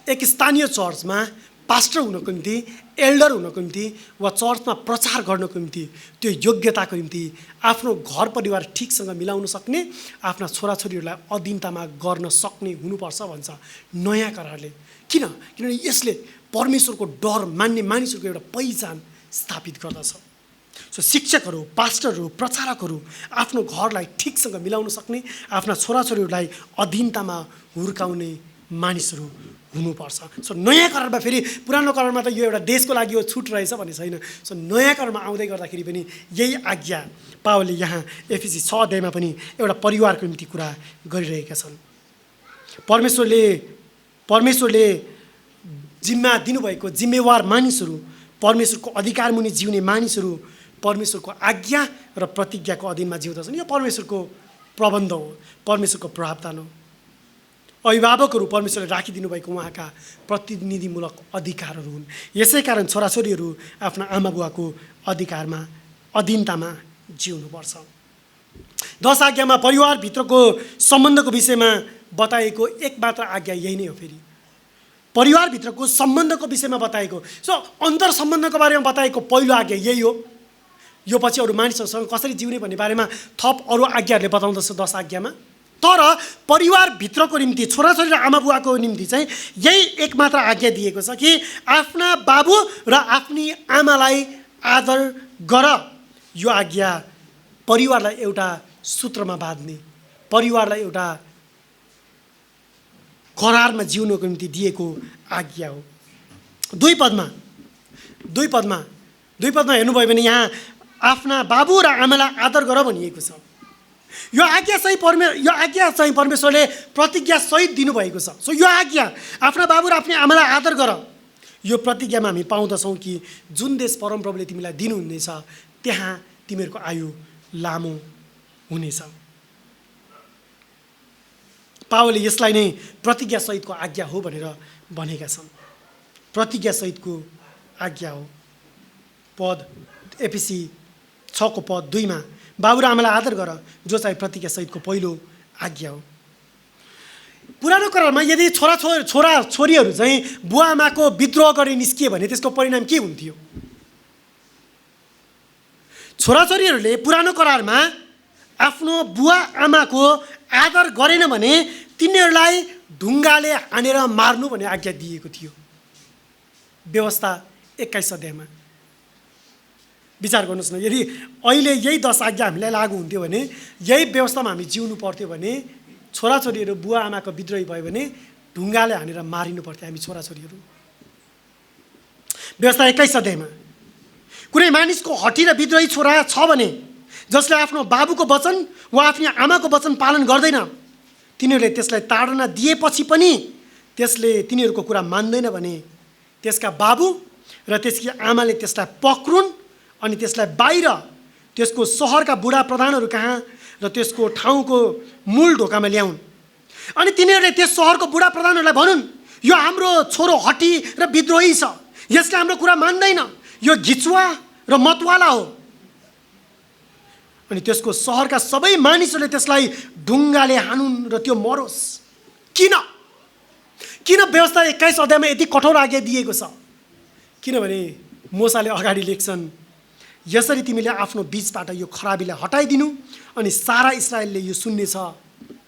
एक स्थानीय चर्चमा पास्टर हुनको निम्ति, एल्डर हुनको निम्ति वा चर्चमा प्रचार गर्नको निम्ति त्यो योग्यताको निम्ति आफ्नो घर परिवार ठिकसँग मिलाउन सक्ने, आफ्ना छोराछोरीहरूलाई अधीनतामा गर्न सक्ने हुनुपर्छ भन्छ नयाँ करारले। किनभने यसले परमेश्वरको डर मान्ने मानिसहरूको एउटा पहिचान स्थापित गर्दछ। सो शिक्षकहरू, पास्टरहरू, प्रचारकहरू आफ्नो घरलाई ठिकसँग मिलाउन सक्ने, आफ्ना छोराछोरीहरूलाई अधीनतामा हुर्काउने मानिसहरू हुनुपर्छ। सो नयाँ करारमा फेरि पुरानो करारमा त यो एउटा देशको लागि यो छुट रहेछ भन्ने छैन। सो नयाँ करारमा आउँदै गर्दाखेरि पनि यही आज्ञा पावलले यहाँ एफिसी 6 अध्यायमा पनि एउटा परिवारको निम्ति कुरा गरिरहेका छन्। परमेश्वरले जिम्मा दिनुभएको जिम्मेवार मानिसहरू, परमेश्वरको अधिकार मुनि जिउने मानिसहरू परमेश्वरको आज्ञा र प्रतिज्ञाको अधीनमा जिउँदछन्। यो परमेश्वरको प्रबन्ध हो, परमेश्वरको प्रावधान हो। अभिभावकहरू परमेश्वरले राखिदिनु भएको उहाँका प्रतिनिधिमूलक अधिकारहरू हुन्। यसै कारण छोराछोरीहरू आफ्ना आमा बुवाको अधिकारमा, अधीनतामा जिउनुपर्छ। 10 आज्ञामा परिवारभित्रको सम्बन्धको विषयमा बताएको एक मात्र आज्ञा यही नै हो। फेरि परिवारभित्रको सम्बन्धको विषयमा बताएको, सो अन्तर सम्बन्धको बारेमा बताएको पहिलो आज्ञा यही हो। यो पछि अरू मानिसहरूसँग कसरी जिउने भन्ने बारेमा थप अरू आज्ञाहरूले बताउँदछ 10 आज्ञामा। तर परिवारभित्रको निम्ति, छोराछोरी र आमा बुवाको निम्ति चाहिँ यही एक मात्र आज्ञा दिएको छ कि आफ्ना बाबु र आफ्नी आमालाई आदर गर। यो आज्ञा परिवारलाई एउटा सूत्रमा बाँध्ने, परिवारलाई एउटा करारमा जिउनको निम्ति दिएको आज्ञा हो। दुई पदमा हेर्नुभयो भने यहाँ आफ्ना बाबु र आमालाई आदर गर भनिएको छ। यो आज्ञा चाहिँ परमेश्वरले प्रतिज्ञा सहित दिनुभएको छ। सो यो आज्ञा आफ्ना बाबु र आफ्नै आमालाई आदर गर, यो प्रतिज्ञामा हामी पाउँदछौँ कि जुन देश परमप्रभुले तिमीलाई दिनुहुनेछ त्यहाँ तिमीहरूको आयु लामो हुनेछ। पावलले यसलाई नै प्रतिज्ञा सहितको आज्ञा हो भनेर भनेका छन्। प्रतिज्ञा सहितको आज्ञा हो। पद एफिसी 6 को पद 2 मा बाबु र आमालाई आदर गर, जो चाहिँ प्रतिज्ञा सहितको पहिलो आज्ञा हो। पुरानो करारमा यदि छोरीहरू चाहिँ बुवा आमाको विद्रोह गरी निस्किए भने त्यसको परिणाम के हुन्थ्यो? छोराछोरीहरूले पुरानो करारमा आफ्नो बुवा आमाको आदर गरेन भने तिनीहरूलाई ढुङ्गाले हानेर मार्नु भन्ने आज्ञा दिएको थियो। व्यवस्था 21 अध्यायमा विचार गर्नुहोस् न। यदि अहिले यही 10 आज्ञा हामीलाई लागू हुन्थ्यो भने, यही व्यवस्थामा हामी जिउनु पर्थ्यो भने, छोराछोरीहरू बुवा आमाको विद्रोही भयो भने ढुङ्गाले हानेर मारिनु पर्थ्यो हामी छोराछोरीहरू। व्यवस्था 21 अध्यायमा कुनै मानिसको हठी र विद्रोही छोरा छ भने जसले आफ्नो बाबुको वचन वा आफ्नो आमाको वचन पालन गर्दैन, तिनीहरूले त्यसलाई ताडना दिएपछि पनि त्यसले तिनीहरूको कुरा मान्दैन भने त्यसका बाबु र त्यसकी आमाले त्यसलाई पक्रुन् अनि त्यसलाई बाहिर त्यसको सहरका बुढा प्रधानहरू कहाँ र त्यसको ठाउँको मूल ढोकामा ल्याउन्। अनि तिनीहरूले त्यस सहरको बुढा प्रधानहरूलाई भनुन्, यो हाम्रो छोरो हठी र विद्रोही छ, यसले हाम्रो कुरा मान्दैन, यो घिचुवा र मतवाला हो। अनि त्यसको सहरका सबै मानिसहरूले त्यसलाई ढुङ्गाले हानुन् र त्यो मरोस्। किन व्यवस्था 21 अध्यायमा यति कठोर आज्ञा दिएको छ? किनभने मोसाले अगाडि लेख्छन्, यसरी तिमीले आफ्नो बीचबाट यो खराबीलाई हटाइदिनु अनि सारा इस्राएलले यो सुन्नेछ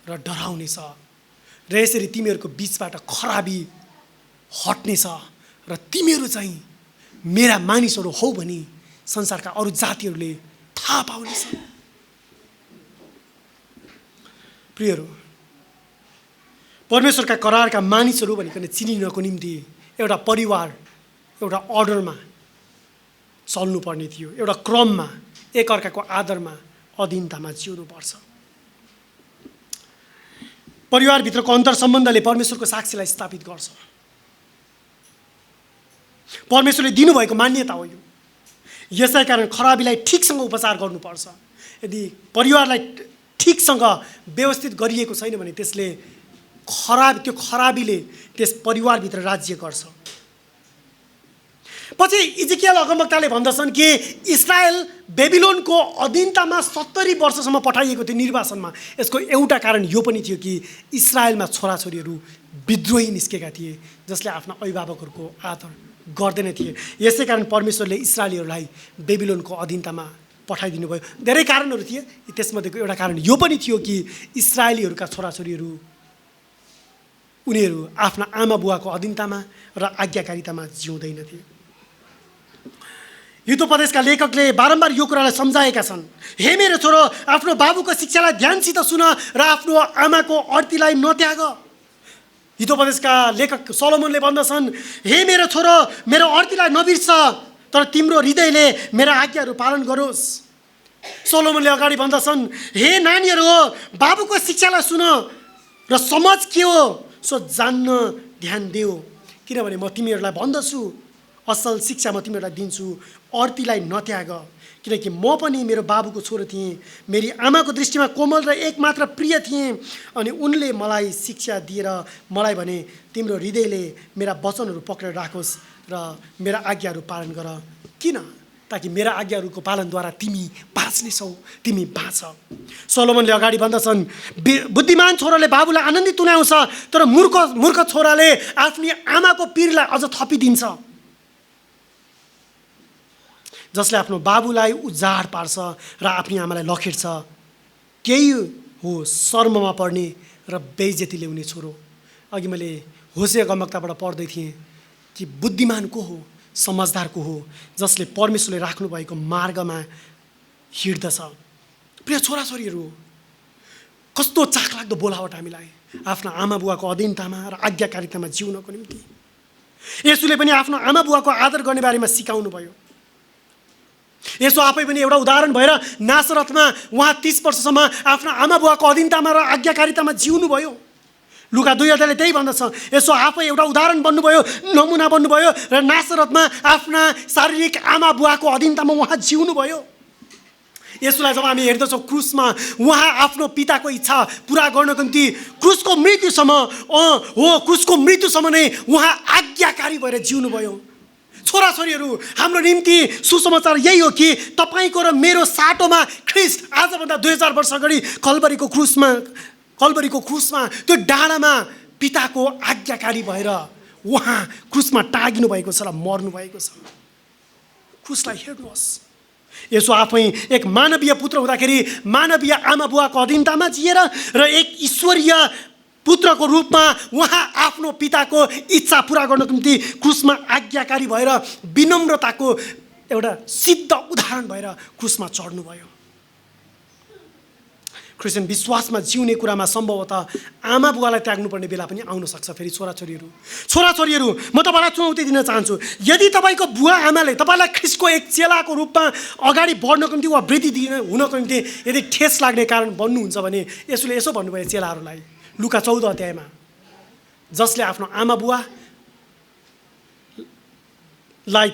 र डराउनेछ र यसरी तिमीहरूको बीचबाट खराबी हट्नेछ र तिमीहरू चाहिँ मेरा मानिसहरू हौ भनी संसारका अरू जातिहरूले थाहा पाउनेछ। प्रियहरू, परमेश्वरका करारका मानिसहरू भनिकन चिनिनको निम्ति एउटा परिवार एउटा अर्डरमा चल्नुपर्ने थियो, एउटा क्रममा, एकअर्काको आदरमा, अधीनतामा जिउनुपर्छ। परिवारभित्रको अन्तर सम्बन्धले परमेश्वरको साक्षीलाई स्थापित गर्छ। परमेश्वरले दिनुभएको मान्यता हो यो। यसै कारण खराबीलाई ठिकसँग उपचार गर्नुपर्छ। यदि परिवारलाई ठिकसँग व्यवस्थित गरिएको छैन भने त्यसले त्यो खराबीले त्यस परिवारभित्र राज्य गर्छ। पछि इजकियल अगमवक्ताले भन्दछन् कि इस्रायल बेबिलोनको अधीनतामा 70 वर्षसम्म पठाइएको थियो निर्वासनमा। यसको एउटा कारण यो पनि थियो कि इस्रायलमा छोराछोरीहरू विद्रोही निस्केका थिए जसले आफ्ना अभिभावकहरूको आदर गर्दैन थिए। यसै कारण परमेश्वरले इस्रायलीहरूलाई बेबिलोनको अधीनतामा पठाइदिनु भयो। धेरै कारणहरू थिए, त्यसमध्येको एउटा कारण यो पनि थियो कि इस्रायलीहरूका छोराछोरीहरू उनीहरू आफ्ना आमा बुवाको अधीनतामा र आज्ञाकारितामा जिउँदैनथे। हितोपदेशका लेखकले बारम्बार यो कुरालाई सम्झाएका छन्। हे मेरो छोरो, आफ्नो बाबुको शिक्षालाई ध्यानसित सुन र आफ्नो आमाको अर्थीलाई नत्याग। हितोपदेशका लेखक सोलोमनले भन्दछन्, हे मेरो छोरो, मेरो अर्थीलाई नबिर्स, तर तिम्रो हृदयले मेरा आज्ञाहरू पालन गरोस्। सोलोमनले अगाडि भन्दछन्, हे नानीहरू हो, बाबुको शिक्षालाई सुन र समझ के हो सो जान्न ध्यान देऊ, किनभने म तिमीहरूलाई भन्दछु असल शिक्षा म तिमीहरूलाई दिन्छु, अर्थीलाई नत्याग। किनकि म पनि मेरो बाबुको छोरो थिएँ, मेरी आमाको दृष्टिमा कोमल र एकमात्र प्रिय थिएँ, अनि उनले मलाई शिक्षा दिएर मलाई भने तिम्रो हृदयले मेरा वचनहरू पक्रेर राखोस् र मेरा आज्ञाहरू पालन गर। किन? ताकि मेरा आज्ञाहरूको पालनद्वारा तिमी बाँच्नेछौ, तिमी बाँच। सोलोमनले अगाडि भन्दछन्, बुद्धिमान छोराले बाबुलाई आनन्दित तुल्याउँछ, तर मूर्ख छोराले आफ्नी आमाको पीरलाई अझ थपिदिन्छ। जसले आफ्नो बाबुलाई उजाड पार्छ र आफ्नी आमालाई लखेट्छ, त्यही हो शर्ममा पर्ने र बेइज्जती ल्याउने छोरो। अघि मैले होशे अगमवक्ताबाट पढ्दै थिएँ कि बुद्धिमान को हो, समझदार को हो, जसले परमेश्वरले राख्नुभएको मार्गमा हिँड्दछ। प्रिय छोराछोरीहरू, कस्तो चाखलाग्दो बोलावट हामीलाई आफ्ना आमा बुवाको अधीनतामा र आज्ञाकारितामा जिउनको निम्ति। येशूले पनि आफ्नो आमा बुवाको आदर गर्ने बारेमा सिकाउनु भयो। यसो आफै पनि एउटा उदाहरण भएर नासरतमा उहाँ 30 वर्षसम्म आफ्ना आमा बुवाको अधीनतामा र आज्ञाकारितामा जिउनु भयो। लुका 2 अध्यायले त्यही भन्दछ। यसो आफै एउटा उदाहरण बन्नुभयो, नमुना बन्नुभयो र नासरतमा आफ्ना शारीरिक आमा बुवाको अधीनतामा उहाँ जिउनु भयो। यसोलाई जब हामी हेर्दछौँ क्रुसमा उहाँ आफ्नो पिताको इच्छा पुरा गर्नको निम्ति क्रुसको मृत्युसम्म नै उहाँ आज्ञाकारी भएर जिउनु भयो। छोराछोरीहरू, हाम्रो निम्ति सुसमाचार यही हो कि तपाईँको र मेरो साटोमा ख्रिस्ट आजभन्दा 2000 वर्ष अगाडि कल्भरीको क्रुसमा त्यो डाँडामा पिताको आज्ञाकारी भएर उहाँ क्रुसमा टागिनु भएको छ र मर्नु भएको छ। क्रुसलाई हेर्नुहोस्। यसो आफै एक मानवीय पुत्र हुँदाखेरि मानवीय आमा बुवाको अधीनतामा जिएर र एक ईश्वरीय पुत्रको रूपमा उहाँ आफ्नो पिताको इच्छा पुरा गर्नको निम्ति क्रुसमा आज्ञाकारी भएर विनम्रताको एउटा सिद्ध उदाहरण भएर क्रुसमा चढ्नुभयो। क्रिस्चियन विश्वासमा जिउने कुरामा सम्भवतः आमा बुवालाई त्याग्नुपर्ने बेला पनि आउन सक्छ। फेरि छोराछोरीहरू, म तपाईँलाई चुनौती दिन चाहन्छु। यदि तपाईँको बुवा आमाले तपाईँलाई ख्रिस्टको एक चेलाको रूपमा अगाडि बढ्नको निम्ति वा वृद्धि हुनको निम्ति यदि ठेस लाग्ने कारण बन्नुहुन्छ भने यसोले यसो भन्नुभयो चेलाहरूलाई लुका 14 अध्यायमा, जसले आफ्नो आमा बुवालाई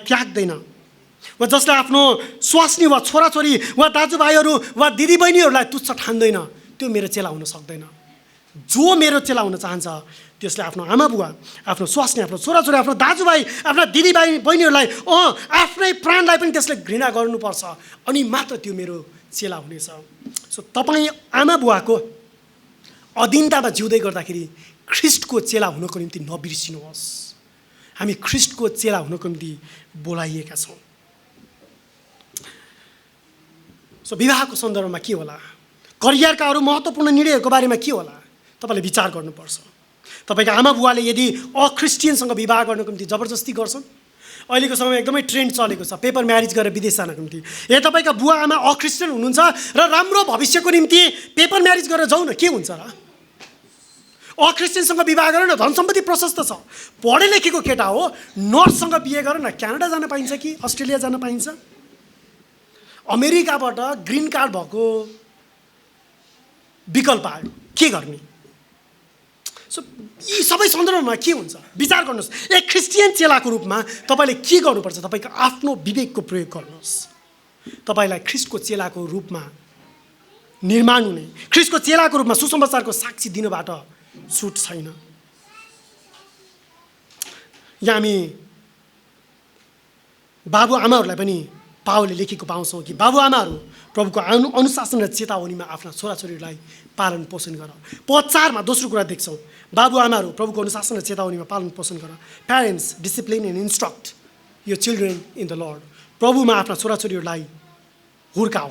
त्याग्दैन वा जसले आफ्नो स्वास्नी वा छोराछोरी वा दाजुभाइहरू वा दिदीबहिनीहरूलाई तुच्छ ठान्दैन, त्यो मेरो चेला हुन सक्दैन। जो मेरो चेला हुन चाहन्छ त्यसले आफ्नो आमा बुवा, आफ्नो स्वास्नी, आफ्नो छोराछोरी, आफ्नो दाजुभाइ, आफ्ना दिदीबहिनीहरूलाई आफ्नै प्राणलाई पनि त्यसले घृणा गर्नुपर्छ, अनि मात्र त्यो मेरो चेला हुनेछ। सो तपाईँ आमा बुवाको अधीनतामा जिउँदै गर्दाखेरि ख्रिस्टको चेला हुनको निम्ति नबिर्सिनुहोस्। हामी ख्रिस्टको चेला हुनको निम्ति बोलाइएका छौँ। सो विवाहको सन्दर्भमा के होला, करियरका अरू महत्त्वपूर्ण निर्णयहरूको बारेमा के होला, तपाईँले विचार गर्नुपर्छ। तपाईँको आमा बुवाले यदि अख्रिस्टियनसँग विवाह गर्नको निम्ति जबरजस्ती गर्छन्, अहिलेको समयमा एकदमै ट्रेन्ड चलेको छ पेपर म्यारिज गरेर विदेश जानको निम्ति। तपाईँका बुवा आमा अख्रिस्टियन हुनुहुन्छ र राम्रो भविष्यको निम्ति पेपर म्यारिज गरेर जाउँ न, के हुन्छ र? अख्रिस्टियनसँग विवाह गर न, धन सम्पत्ति प्रशस्त छ, पढे लेखेको केटा हो, नर्ससँग बिहे गर न, क्यानाडा जान पाइन्छ कि अस्ट्रेलिया जान पाइन्छ? अमेरिकाबाट ग्रिन कार्ड भएको विकल्प आयो, के गर्ने? सो यी सबै सन्दर्भमा के हुन्छ विचार गर्नुहोस्। एक क्रिस्चियन चेलाको रूपमा तपाईँले के गर्नुपर्छ? तपाईँको आफ्नो विवेकको प्रयोग गर्नुहोस्। तपाईँलाई ख्रिस्टको चेलाको रूपमा निर्माण हुने, ख्रिस्टको चेलाको रूपमा सुसमाचारको साक्षी दिनबाट छुट छैन। यहाँ हामी बाबुआमाहरूलाई पनि पावलले लेखेको पाउँछौँ कि बाबुआमाहरू प्रभुको अनुशासन र चेतावनीमा आफ्ना छोराछोरीहरूलाई पालन पोषण गर। पद 4 दोस्रो कुरा देख्छौँ, बाबुआमाहरू प्रभुको अनुशासन र चेतावनीमा पालन पोषण गर। Parents discipline and instruct your children in the Lord. प्रभुमा आफ्ना छोराछोरीहरूलाई हुर्काऊ,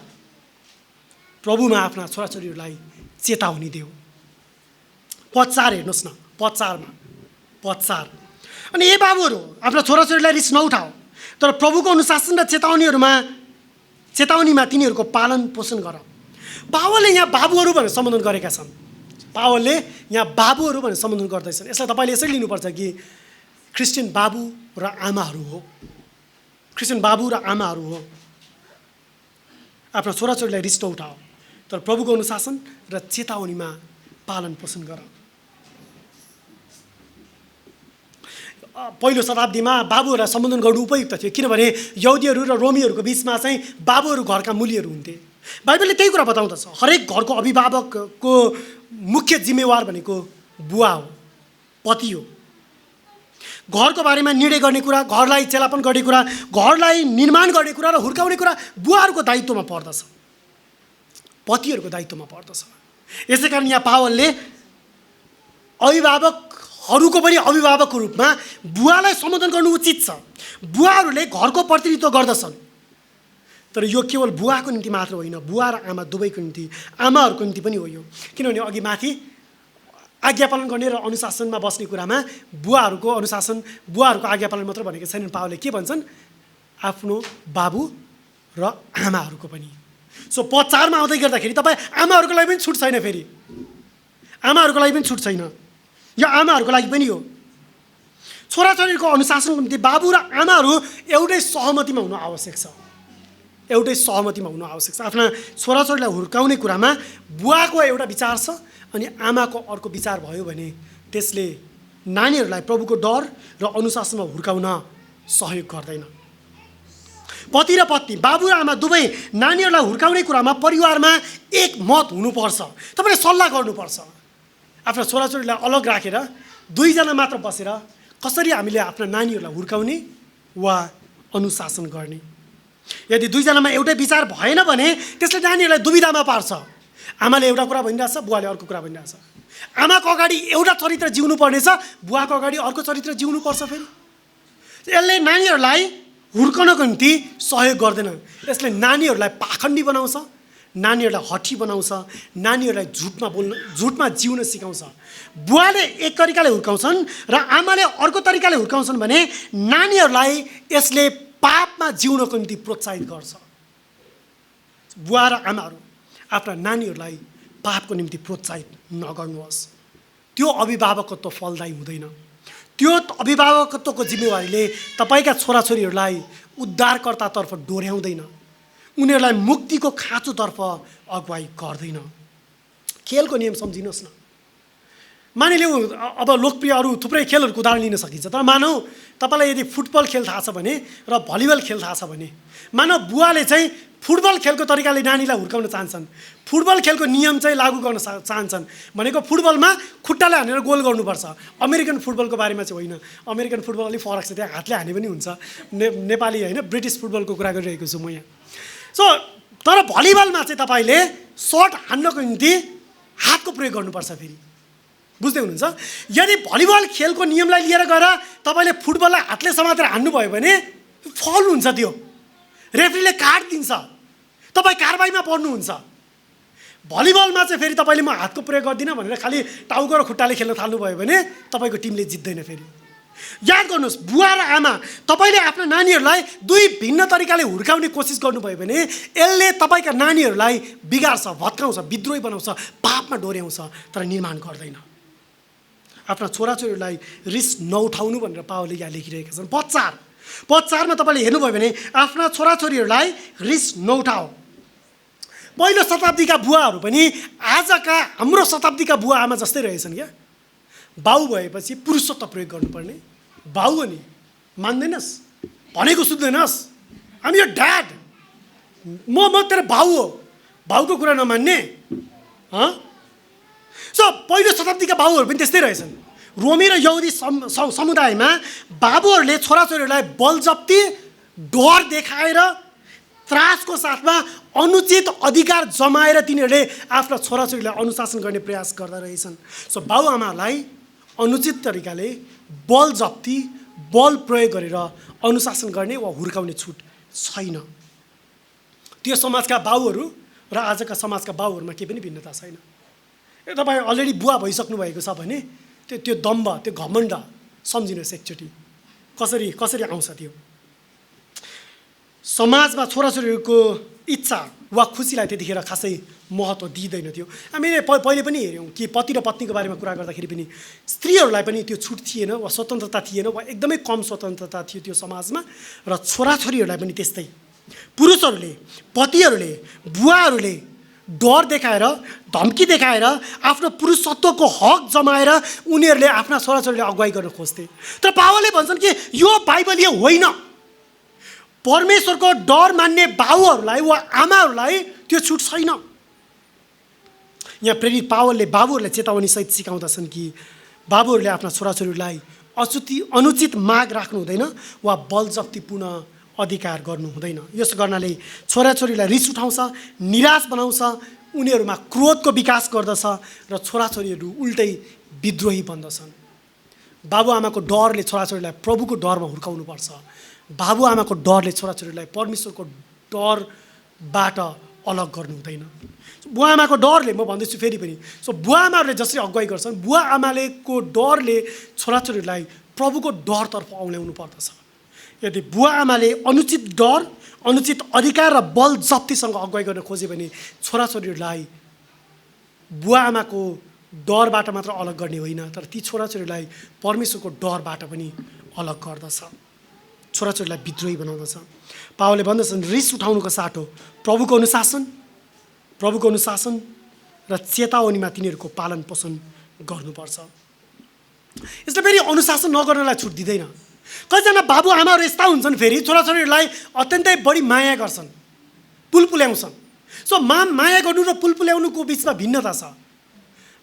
प्रभुमा आफ्ना छोराछोरीहरूलाई चेतावनी देऊ। पद 4 हेर्नुहोस् न, पद 4 अनि ए बाबुहरू आफ्ना छोराछोरीलाई रिस नउठाऊ, तर प्रभुको अनुशासन र चेतावनीमा तिनीहरूको पालन पोषण गर। पावलले यहाँ बाबुहरू भनेर सम्बोधन गरेका छन्। पावलले यहाँ बाबुहरू भनेर सम्बोधन गर्दैछन्। यसलाई तपाईँले यसरी लिनुपर्छ कि क्रिस्चियन बाबु र आमाहरू हो, क्रिस्चियन बाबु र आमाहरू हो। आफ्ना छोराछोरीलाई रिस नउठाऊ, तर प्रभुको अनुशासन र चेतावनीमा पालन पोषण गर। पहिलो शताब्दीमा बाबुहरूलाई सम्बोधन गर्नु उपयुक्त थियो, किनभने यहुदीहरू र रोमीहरूको बिचमा चाहिँ बाबुहरू घरका मूल्यहरू हुन्थे। बाइबलले त्यही कुरा बताउँदछ। हरेक घरको अभिभावकको मुख्य जिम्मेवार भनेको बुवा हो, पति हो। घरको बारेमा निर्णय गर्ने कुरा, घरलाई चेलापन गर्ने कुरा, घरलाई निर्माण गर्ने कुरा र हुर्काउने कुरा बुवाहरूको दायित्वमा पर्दछ, पतिहरूको दायित्वमा पर्दछ। यसै कारण यहाँ पावलले अभिभावकहरूको पनि अभिभावकको रूपमा बुवालाई सम्बोधन गर्नु उचित छ। बुवाहरूले घरको प्रतिनिधित्व गर्दछन्, तर यो केवल बुवाको निम्ति मात्र होइन, बुवा र आमा दुवैको निम्ति, आमाहरूको निम्ति पनि हो यो। किनभने अघि माथि आज्ञा पालन गर्ने र अनुशासनमा बस्ने कुरामा बुवाहरूको अनुशासन, बुवाहरूको आज्ञा पालन मात्र भनेको छैन। पावलले के भन्छन्? आफ्नो बाबु र आमाहरूको पनि। सो पद 4 आउँदै गर्दाखेरि तपाईँ आमाहरूको लागि पनि छुट छैन, फेरि आमाहरूको लागि पनि छुट छैन, यो आमाहरूको लागि पनि हो। छोराछोरीको अनुशासनको निम्ति बाबु र आमाहरू एउटै सहमतिमा हुनु आवश्यक छ, एउटै सहमतिमा हुनु आवश्यक छ। आफ्ना छोराछोरीलाई हुर्काउने कुरामा बुवाको एउटा विचार छ अनि आमाको अर्को विचार भयो भने त्यसले नानीहरूलाई प्रभुको डर र अनुशासनमा हुर्काउन सहयोग गर्दैन। पति र पत्नी, बाबु र आमा दुवै नानीहरूलाई हुर्काउने कुरामा परिवारमा एक मत हुनुपर्छ। तपाईँले सल्लाह गर्नुपर्छ। आफ्ना छोराछोरीलाई अलग राखेर दुईजना मात्र बसेर कसरी हामीले आफ्ना नानीहरूलाई हुर्काउने वा अनुशासन गर्ने। यदि दुईजनामा एउटै विचार भएन भने त्यसले नानीहरूलाई दुविधामा पार्छ। आमाले एउटा कुरा भनिरहेछ, बुवाले अर्को कुरा भनिरहेछ। आमाको अगाडि एउटा चरित्र जिउनु पर्नेछ, बुवाको अगाडि अर्को चरित्र जिउनु पर्छ। फेरि यसले नानीहरूलाई हुर्काउनको निम्ति सहयोग गर्दैन, यसले नानीहरूलाई पाखण्डी बनाउँछ, नानीहरूलाई हठी बनाउँछ, नानीहरूलाई झुटमा जिउन सिकाउँछ। बुवाले एक तरिकाले हुर्काउँछन् र आमाले अर्को तरिकाले हुर्काउँछन् भने नानीहरूलाई यसले पापमा जिउनको निम्ति प्रोत्साहित गर्छ। बुवा र आमाहरू आफ्ना नानीहरूलाई पापको निम्ति प्रोत्साहित नगर्नुहोस्। त्यो अभिभावकत्व फलदायी हुँदैन। त्यो अभिभावकत्वको जिम्मेवारीले तपाईँका छोराछोरीहरूलाई उद्धारकर्तातर्फ डोर्याउँदैन, उनीहरूलाई मुक्तिको खाँचोतर्फ अगुवाई गर्दैन। खेलको नियम सम्झिनुहोस् न। मानिलिउँ अब लोकप्रिय अरू थुप्रै खेलहरूको उदाहरण लिन सकिन्छ, तर मानौ तपाईँलाई यदि फुटबल खेल थाहा छ भने र भलिबल खेल थाहा छ भने, मानव बुवाले चाहिँ फुटबल खेलको तरिकाले नानीलाई हुर्काउन चाहन्छन्, फुटबल खेलको नियम चाहिँ लागू गर्न चाहन्छन् भनेको फुटबलमा खुट्टाले हानेर गोल गर्नुपर्छ। अमेरिकन फुटबलको बारेमा चाहिँ होइन, अमेरिकन फुटबल अलिक फरक छ, त्यहाँ हातले हाने पनि हुन्छ। नेपाली होइन, ब्रिटिस फुटबलको कुरा गरिरहेको छु म यहाँ। सो तर भलिबलमा चाहिँ तपाईँले सर्ट हान्नको निम्ति हातको प्रयोग गर्नुपर्छ। फेरि बुझ्दै हुनुहुन्छ? यदि भलिबल खेलको नियमलाई लिएर गएर तपाईँले फुटबललाई हातले समातेर हान्नुभयो भने फल हुन्छ, त्यो रेफ्रीले कार्ड दिन्छ, तपाईँ कारबाहीमा पर्नुहुन्छ। भलिबलमा चाहिँ फेरि तपाईँले म हातको प्रयोग गर्दिनँ भनेर खालि टाउको र खुट्टाले खेल्न थाल्नुभयो भने तपाईँको टिमले जित्दैन। फेरि याद गर्नुहोस्, बुवा र आमा तपाईँले आफ्ना नानीहरूलाई दुई भिन्न तरिकाले हुर्काउने कोसिस गर्नुभयो भने यसले तपाईँका नानीहरूलाई बिगार्छ, भत्काउँछ, विद्रोही बनाउँछ, पापमा डोर्याउँछ, तर निर्माण गर्दैन। आफ्ना छोराछोरीहरूलाई रिस नउठाउनु भनेर पावलले यहाँ लेखिरहेका छन्। पद 4 तपाईँले हेर्नुभयो भने आफ्ना छोराछोरीहरूलाई रिस नउठाऊ। पहिलो शताब्दीका बुवाहरू पनि आजका हाम्रो शताब्दीका बुवा आमा जस्तै रहेछन् क्या। बाउ भएपछि पुरुषत्व प्रयोग गर्नुपर्ने बाउ हो नि, मान्दैनस्, भनेको सुन्दैनस्, आम यो ड्याड, म तेरो बाउ हो, बाउको कुरा नमान्ने। सो पहिलो शताब्दीका बाउहरू पनि त्यस्तै रहेछन्। रोमी र यहुदी समुदायमा बाबुहरूले छोराछोरीहरूलाई बलजप्ती, डर देखाएर, त्रासको साथमा अनुचित अधिकार जमाएर तिनीहरूले आफ्ना छोराछोरीलाई अनुशासन गर्ने प्रयास गर्दा रहेछन्। सो बाबुआमालाई अनुचित तरिकाले बलजप्ती, बल प्रयोग गरेर अनुशासन गर्ने वा हुर्काउने छुट छैन। त्यो समाजका बाउहरू र आजका समाजका बाउहरूमा केही पनि भिन्नता छैन। तपाईँ अलरेडी बुवा भइसक्नु भएको छ भने त्यो दम्भ, त्यो घमण्ड सम्झिनुहोस् एकचोटि, कसरी आउँछ त्यो। समाजमा छोराछोरीहरूको इच्छा वा खुसीलाई त्यतिखेर खासै महत्त्व दिइँदैन थियो। हामीले पहिले पनि हेऱ्यौँ कि पति र पत्नीको बारेमा कुरा गर्दाखेरि पनि स्त्रीहरूलाई पनि त्यो छुट थिएन वा स्वतन्त्रता थिएन वा एकदमै कम स्वतन्त्रता थियो त्यो समाजमा, र छोराछोरीहरूलाई पनि त्यस्तै। पुरुषहरूले, पतिहरूले, बुवाहरूले डर देखाएर, धम्की देखाएर आफ्नो पुरुषत्वको हक जमाएर उनीहरूले आफ्ना छोराछोरीलाई अगुवाई गर्न खोज्थे। तर पावलले भन्छन् कि यो बाइबलीय होइन। परमेश्वरको डर मान्ने बाबुहरूलाई वा आमाहरूलाई त्यो छुट छैन। यहाँ प्रेरित पावलले बाबुहरूलाई चेतावनी सहित सिकाउँदछन् कि बाबुहरूले आफ्ना छोराछोरीलाई अनुचित माग राख्नु हुँदैन वा बलजफ्तीपूर्ण अधिकार गर्नु हुँदैन। यसो गर्नाले छोराछोरीलाई रिस उठाउँछ, निराश बनाउँछ, उनीहरूमा क्रोधको विकास गर्दछ र छोराछोरीहरू उल्टै विद्रोही बन्दछन्। बाबुआमाको डरले छोराछोरीलाई प्रभुको डरमा हुर्काउनुपर्छ। बाबुआमाको डरले छोराछोरीलाई परमेश्वरको डरबाट अलग गर्नु हुँदैन। बुवाआमाको डरले, म भन्दैछु फेरि पनि, सो बुवाआमाहरूले जसरी अगुवाई गर्छन्, बुवाआमालेको डरले छोराछोरीलाई प्रभुको डरतर्फ औल्याउनु पर्दछ। यदि बुवाआमाले अनुचित डर, अनुचित अधिकार र बल जप्तीसँग अगुवाई गर्न खोज्यो भने छोराछोरीहरूलाई बुवाआमाको डरबाट मात्र अलग गर्ने होइन, तर ती छोराछोरीलाई परमेश्वरको डरबाट पनि अलग गर्दछ, छोराछोरीलाई विद्रोही बनाउँदछ। पावलले भन्दछन् रिस उठाउनुको साटो प्रभुको अनुशासन र चेतावनीमा तिनीहरूको पालन पोषण गर्नुपर्छ। यसले फेरि अनुशासन नगर्नलाई छुट दिँदैन। कतिजना बाबुआमाहरू यस्ता हुन्छन् फेरि छोराछोरीहरूलाई अत्यन्तै बढी माया गर्छन्, पुलपुल्याउँछन्। सो माया गर्नु र पुलपुल्याउनुको बिचमा भिन्नता छ।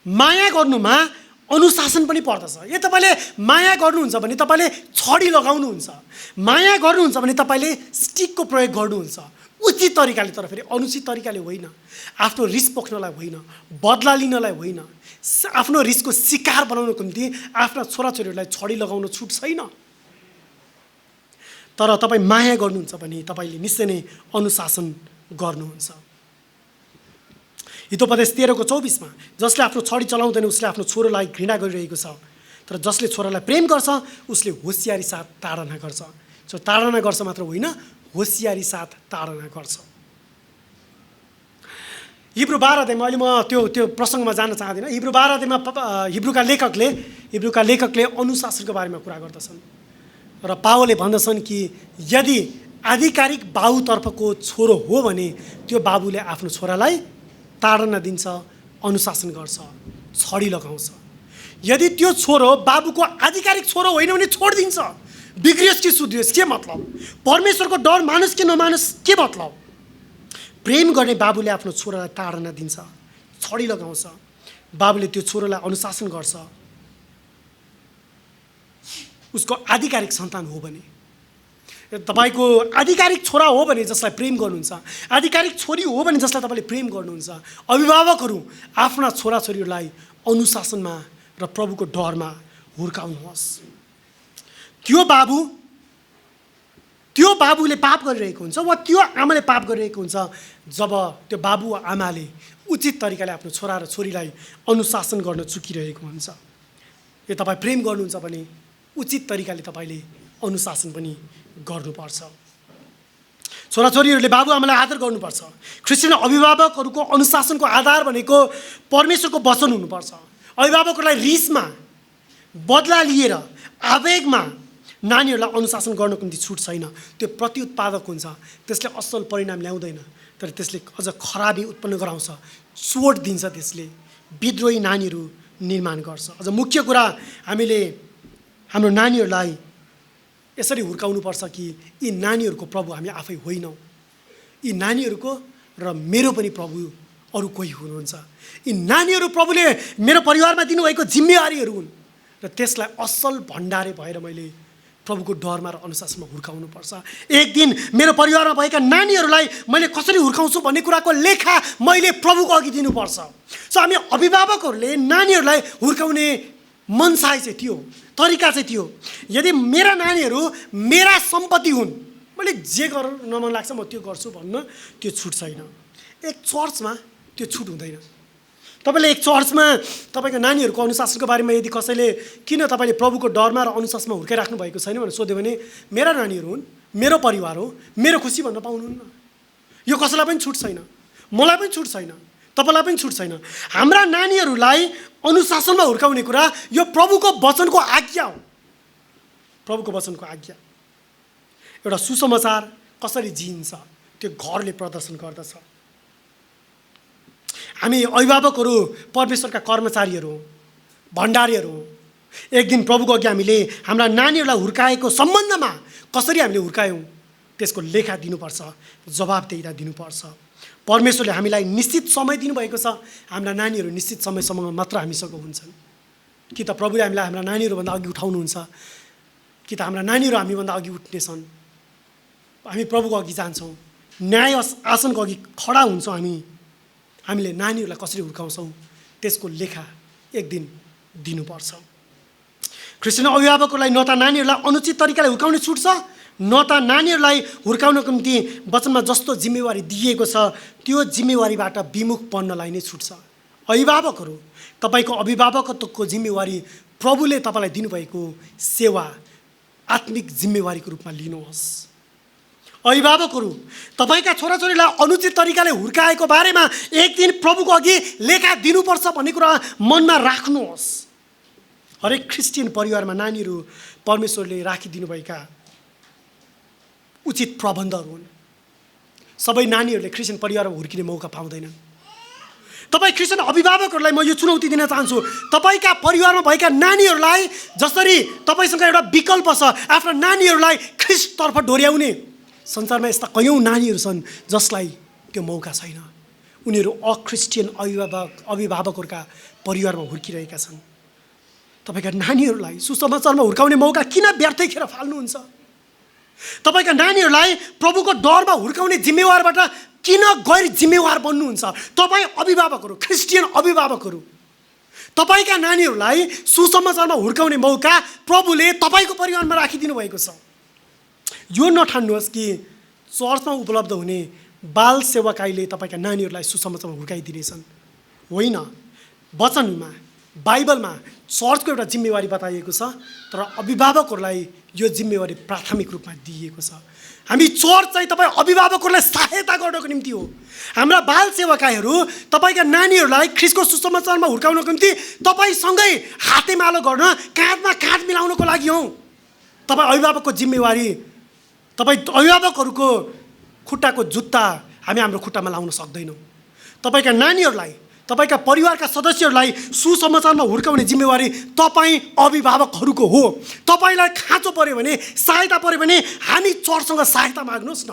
माया गर्नुमा अनुशासन पनि पर्दछ। यो तपाईँले माया गर्नुहुन्छ भने तपाईँले छडी लगाउनुहुन्छ, माया गर्नुहुन्छ भने तपाईँले स्टिकको प्रयोग गर्नुहुन्छ, उचित तरिकाले, तर फेरि अनुचित तरिकाले होइन। आफ्नो रिस पोख्नलाई होइन, बदला लिनलाई होइन, आफ्नो रिसको शिकार बनाउनको निम्ति आफ्ना छोराछोरीहरूलाई छडी लगाउन छुट छैन। तर तपाईँ माया गर्नुहुन्छ भने तपाईँले निश्चय नै अनुशासन गर्नुहुन्छ। हितोपदेश 13:24 जसले आफ्नो छडी चलाउँदैन उसले आफ्नो छोरोलाई घृणा गरिरहेको छ, तर जसले छोरालाई प्रेम गर्छ उसले होसियारी साथ ताडना गर्छ। सो ताडना गर्छ मात्र होइन, होसियारी साथ ताडना गर्छ। हिब्रू 12 अध्यायमा, अहिले म त्यो प्रसङ्गमा जान चाहदिनँ, हिब्रू 12 अध्यायमा हिब्रूका लेखकले अनुशासनको बारेमा कुरा गर्दछन् र पावलले भन्दछन् कि यदि आधिकारिक बाबुतर्फको छोरो हो भने त्यो बाबुले आफ्नो छोरालाई ताडना दिन्छ, अनुशासन गर्छ, छडी लगाउँछ। यदि त्यो छोरो बाबुको आधिकारिक छोरो होइन भने छोडिदिन्छ। बिग्रियोस् कि सुध्रियोस् के मतलब? परमेश्वरको डर मानुस् कि नमानुस् के मतलब? प्रेम गर्ने बाबुले आफ्नो छोरालाई ताडना दिन्छ, छडी लगाउँछ। बाबुले त्यो छोरालाई अनुशासन गर्छ, उसको आधिकारिक सन्तान हो भने। तपाईँको आधिकारिक छोरा हो भने जसलाई प्रेम गर्नुहुन्छ, आधिकारिक छोरी हो भने जसलाई तपाईँले प्रेम गर्नुहुन्छ, अभिभावकहरू आफ्ना छोराछोरीहरूलाई अनुशासनमा र प्रभुको डरमा हुर्काउनुहोस्। त्यो बाबुले पाप गरिरहेको हुन्छ वा त्यो आमाले पाप गरिरहेको हुन्छ जब त्यो बाबु वा आमाले उचित तरिकाले आफ्नो छोरा र छोरीलाई अनुशासन गर्न चुकिरहेको हुन्छ। यो तपाईँ प्रेम गर्नुहुन्छ भने उचित तरिकाले तपाईँले अनुशासन पनि गर्नुपर्छ। छोराछोरीहरूले बाबुआमालाई आदर गर्नुपर्छ। ख्रिस्टियन अभिभावकहरूको अनुशासनको आधार भनेको परमेश्वरको वचन हुनुपर्छ। अभिभावकहरूलाई रिसमा, बदला लिएर, आवेगमा नानीहरूलाई अनुशासन गर्नको निम्ति छुट छैन। त्यो प्रतिउत्पादक हुन्छ, त्यसले असल परिणाम ल्याउँदैन, तर त्यसले अझ खराबी उत्पन्न गराउँछ, चोट दिन्छ, त्यसले विद्रोही नानीहरू निर्माण गर्छ। अझ मुख्य कुरा हामीले हाम्रो नानीहरूलाई यसरी हुर्काउनुपर्छ कि यी नानीहरूको प्रभु हामी आफै होइनौँ, यी नानीहरूको र मेरो पनि प्रभु अरू कोही हुनुहुन्छ। यी नानीहरू प्रभुले मेरो परिवारमा दिनुभएको जिम्मेवारीहरू हुन् र त्यसलाई असल भण्डारे भएर मैले प्रभुको डरमा र अनुशासनमा हुर्काउनुपर्छ। एक दिन मेरो परिवारमा भएका नानीहरूलाई मैले कसरी हुर्काउँछु भन्ने कुराको लेखा मैले प्रभुको अघि दिनुपर्छ। सो हामी अभिभावकहरूले नानीहरूलाई हुर्काउने मनसाय चाहिँ थियो, तरिका चाहिँ थियो। यदि मेरा नानीहरू मेरा सम्पत्ति हुन्, मैले जे गर्न मन लाग्छ म त्यो गर्छु भन्न त्यो छुट छैन। एक चर्चमा त्यो छुट हुँदैन। तपाईँले एक चर्चमा तपाईँको नानीहरूको अनुशासनको बारेमा यदि कसैले किन तपाईँले प्रभुको डरमा र अनुशासनमा हुर्काइराख्नु भएको छैन भनेर सोध्यो भने मेरा नानीहरू हुन्, मेरो परिवार हो, मेरो खुसी भन्न पाउनुहुन्न। यो कसैलाई पनि छुट छैन, मलाई पनि छुट छैन, तपाईँलाई पनि छुट छैन। हाम्रा नानीहरूलाई अनुशासनमा हुर्काउने कुरा यो प्रभुको वचनको आज्ञा हो, प्रभुको वचनको आज्ञा। एउटा सुसमाचार कसरी जिइन्छ त्यो घरले प्रदर्शन गर्दछ। हामी अभिभावकहरू परमेश्वरका कर्मचारीहरू हौँ, भण्डारीहरू हौँ। एक दिन प्रभुको अघि हामीले हाम्रा नानीहरूलाई हुर्काएको सम्बन्धमा कसरी हामीले हुर्कायौँ त्यसको लेखा दिनुपर्छ, जवाबदेहिता दिनुपर्छ। परमेश्वरले हामीलाई निश्चित समय दिनुभएको छ, हाम्रा नानीहरू निश्चित समयसम्म मात्र हामीसँग हुन्छन्। कि त प्रभुले हामीलाई हाम्रा नानीहरूभन्दा अघि उठाउनुहुन्छ, कि त हाम्रा नानीहरू हामीभन्दा अघि उठ्नेछन्। हामी प्रभुको अघि जान्छौँ, न्याय आसनको अघि खडा हुन्छौँ। हामीले नानीहरूलाई कसरी हुर्काउँछौँ त्यसको लेखा एक दिन दिनुपर्छ। क्रिस्चियन अभिभावकहरूलाई न त नानीहरूलाई अनुचित तरिकाले हुर्काउने छुट छ, न त नानीहरूलाई हुर्काउनको निम्ति वचनमा जस्तो जिम्मेवारी दिएको छ त्यो जिम्मेवारीबाट विमुख बन्नलाई नै छुट छ। अभिभावकहरू, तपाईँको अभिभावकत्वको जिम्मेवारी प्रभुले तपाईँलाई दिनुभएको सेवा आत्मिक जिम्मेवारीको रूपमा लिनुहोस्। अभिभावकहरू, तपाईँका छोराछोरीलाई अनुचित तरिकाले हुर्काएको बारेमा एक दिन प्रभुको अघि लेखा दिनुपर्छ भन्ने कुरा मनमा राख्नुहोस्। हरेक क्रिस्चियन परिवारमा नानीहरू परमेश्वरले राखिदिनुभएका उचित प्रबन्धहरू हुन्। सबै नानीहरूले क्रिस्चियन परिवारमा हुर्किने मौका पाउँदैनन्। तपाईँ क्रिस्चियन अभिभावकहरूलाई म यो चुनौती दिन चाहन्छु, तपाईँका परिवारमा भएका नानीहरूलाई जसरी तपाईँसँग एउटा विकल्प छ आफ्ना नानीहरूलाई ख्रिस्टतर्फ डोर्याउने, संसारमा यस्ता कयौँ नानीहरू छन् जसलाई त्यो मौका छैन। उनीहरू अक्रिस्चियन अभिभावकहरूका परिवारमा हुर्किरहेका छन्। तपाईँका नानीहरूलाई सुसमाचारमा हुर्काउने मौका किन व्यर्थै खेर फाल्नुहुन्छ? तपाईँका नानीहरूलाई प्रभुको डरमा हुर्काउने जिम्मेवारबाट किन गैर जिम्मेवार बन्नुहुन्छ? तपाईँ अभिभावकहरू, क्रिस्चियन अभिभावकहरू, तपाईँका नानीहरूलाई सुसमाचारमा हुर्काउने मौका प्रभुले तपाईँको परिवारमा राखिदिनु भएको छ। यो नठान्नुहोस् कि चर्चमा उपलब्ध हुने बाल सेवकाईले तपाईँका नानीहरूलाई सुसमाचारमा हुर्काइदिनेछन्। होइन, वचनमा बाइबलमा चर्चको एउटा जिम्मेवारी बताइएको छ, तर अभिभावकहरूलाई यो जिम्मेवारी प्राथमिक रूपमा दिइएको छ। हामी चर्च चाहिँ तपाईँ अभिभावकहरूलाई सहायता गर्नको निम्ति हो। हाम्रा बाल सेवकाईहरू तपाईँका नानीहरूलाई ख्रिस्टको सुसमाचारमा हुर्काउनको निम्ति तपाईँसँगै हातेमालो गर्न, काँधमा काँध मिलाउनको लागि हौँ। तपाईँ अभिभावकको जिम्मेवारी, तपाईँ अभिभावकहरूको खुट्टाको जुत्ता हामी हाम्रो खुट्टामा लाउन सक्दैनौँ। तपाईँका नानीहरूलाई, तपाईँका परिवारका सदस्यहरूलाई सुसमाचारमा हुर्काउने जिम्मेवारी तपाईँ अभिभावकहरूको हो। तपाईँलाई खाँचो पऱ्यो भने, सहायता पऱ्यो भने हामी चर्चसँग सहायता माग्नुहोस् न।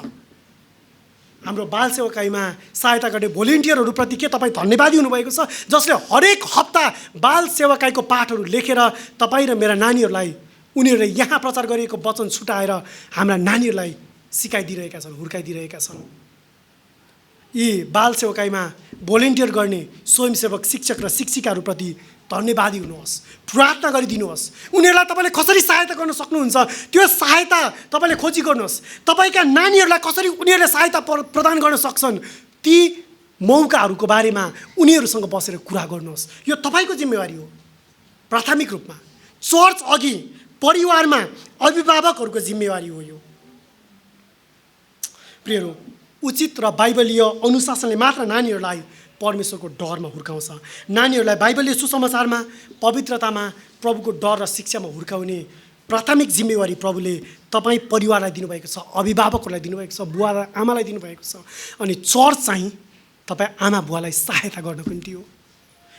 हाम्रो बाल सेवकाईमा सहायता गर्ने भोलिन्टियरहरूप्रति के तपाईँ धन्यवादी हुनुभएको छ, जसले हरेक हप्ता बाल सेवकाईको पाठहरू लेखेर तपाईँ र मेरा नानीहरूलाई, उनीहरूले यहाँ प्रचार गरिएको वचन छुटाएर हाम्रा नानीहरूलाई सिकाइदिरहेका छन्, हुर्काइदिरहेका छन्। यी बाल सेवकाईमा भोलिन्टियर गर्ने स्वयंसेवक, शिक्षक र शिक्षिकाहरूप्रति धन्यवादी हुनुहोस्, प्रार्थना गरिदिनुहोस्। उनीहरूलाई तपाईँले कसरी सहायता गर्न सक्नुहुन्छ त्यो सहायता तपाईँले खोजी गर्नुहोस्। तपाईँका नानीहरूलाई कसरी उनीहरूले सहायता प्रदान गर्न सक्छन् ती मौकाहरूको बारेमा उनीहरूसँग बसेर कुरा गर्नुहोस्। यो तपाईँको जिम्मेवारी हो प्राथमिक रूपमा। चर्च अघि परिवारमा अभिभावकहरूको जिम्मेवारी हो। यो प्रियहरू, उचित र बाइबलीय अनुशासनले मात्र नानीहरूलाई परमेश्वरको डरमा हुर्काउँछ। नानीहरूलाई बाइबलीय सुसमाचारमा, पवित्रतामा, प्रभुको डर र शिक्षामा हुर्काउने प्राथमिक जिम्मेवारी प्रभुले तपाईँ परिवारलाई दिनुभएको छ, अभिभावकहरूलाई दिनुभएको छ, बुवा र आमालाई दिनुभएको छ। अनि चर्च चाहिँ तपाईँ आमा बुवालाई सहायता गर्नको निम्ति हो।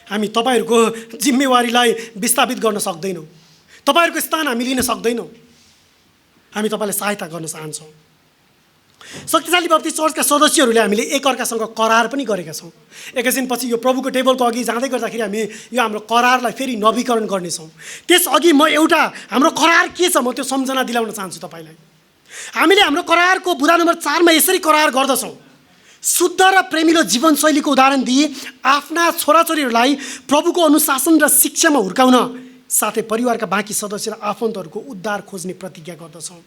हामी तपाईँहरूको जिम्मेवारीलाई विस्थापित गर्न सक्दैनौँ, तपाईँहरूको स्थान हामी लिन सक्दैनौँ। हामी तपाईँलाई सहायता गर्न चाहन्छौँ। शक्तिशाली बप्तिस्ट चर्चका सदस्यहरूले हामीले एकअर्कासँग करार पनि गरेका छौँ। एकैछिनपछि यो प्रभुको टेबलको अघि जाँदै गर्दाखेरि हामी यो हाम्रो करारलाई फेरि नवीकरण गर्नेछौँ। त्यसअघि म एउटा हाम्रो करार के छ म त्यो सम्झना दिलाउन चाहन्छु तपाईँलाई। हामीले हाम्रो करारको बुँदा नम्बर 4 मा यसरी करार गर्दछौँ, शुद्ध र प्रेमिलो जीवनशैलीको उदाहरण दिई आफ्ना छोराछोरीहरूलाई प्रभुको अनुशासन र शिक्षामा हुर्काउन साथै परिवारका बाँकी सदस्य र आफन्तहरूको उद्धार खोज्ने प्रतिज्ञा गर्दछौँ।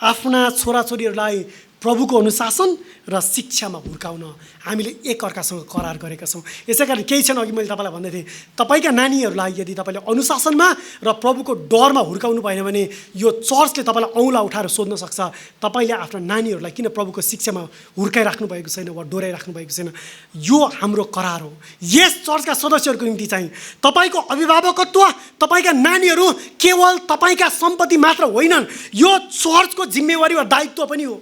आफ्ना छोराछोरीहरूलाई प्रभुको अनुशासन र शिक्षामा हुर्काउन हामीले एकअर्कासँग करार गरेका छौँ। यसै कारण केही क्षण अघि मैले तपाईँलाई भन्दै थिएँ, तपाईँका नानीहरूलाई यदि तपाईँले अनुशासनमा र प्रभुको डरमा हुर्काउनु भएन भने यो चर्चले तपाईँलाई औँला उठाएर सोध्न सक्छ, तपाईँले आफ्ना नानीहरूलाई किन प्रभुको शिक्षामा हुर्काइराख्नु भएको छैन वा डोराइराख्नु भएको छैन। यो हाम्रो करार हो। यस चर्चका सदस्यहरूको निम्ति चाहिँ तपाईँको अभिभावकत्व, तपाईँका नानीहरू केवल तपाईँका सम्पत्ति मात्र होइनन्, यो चर्चको जिम्मेवारी वा दायित्व पनि हो।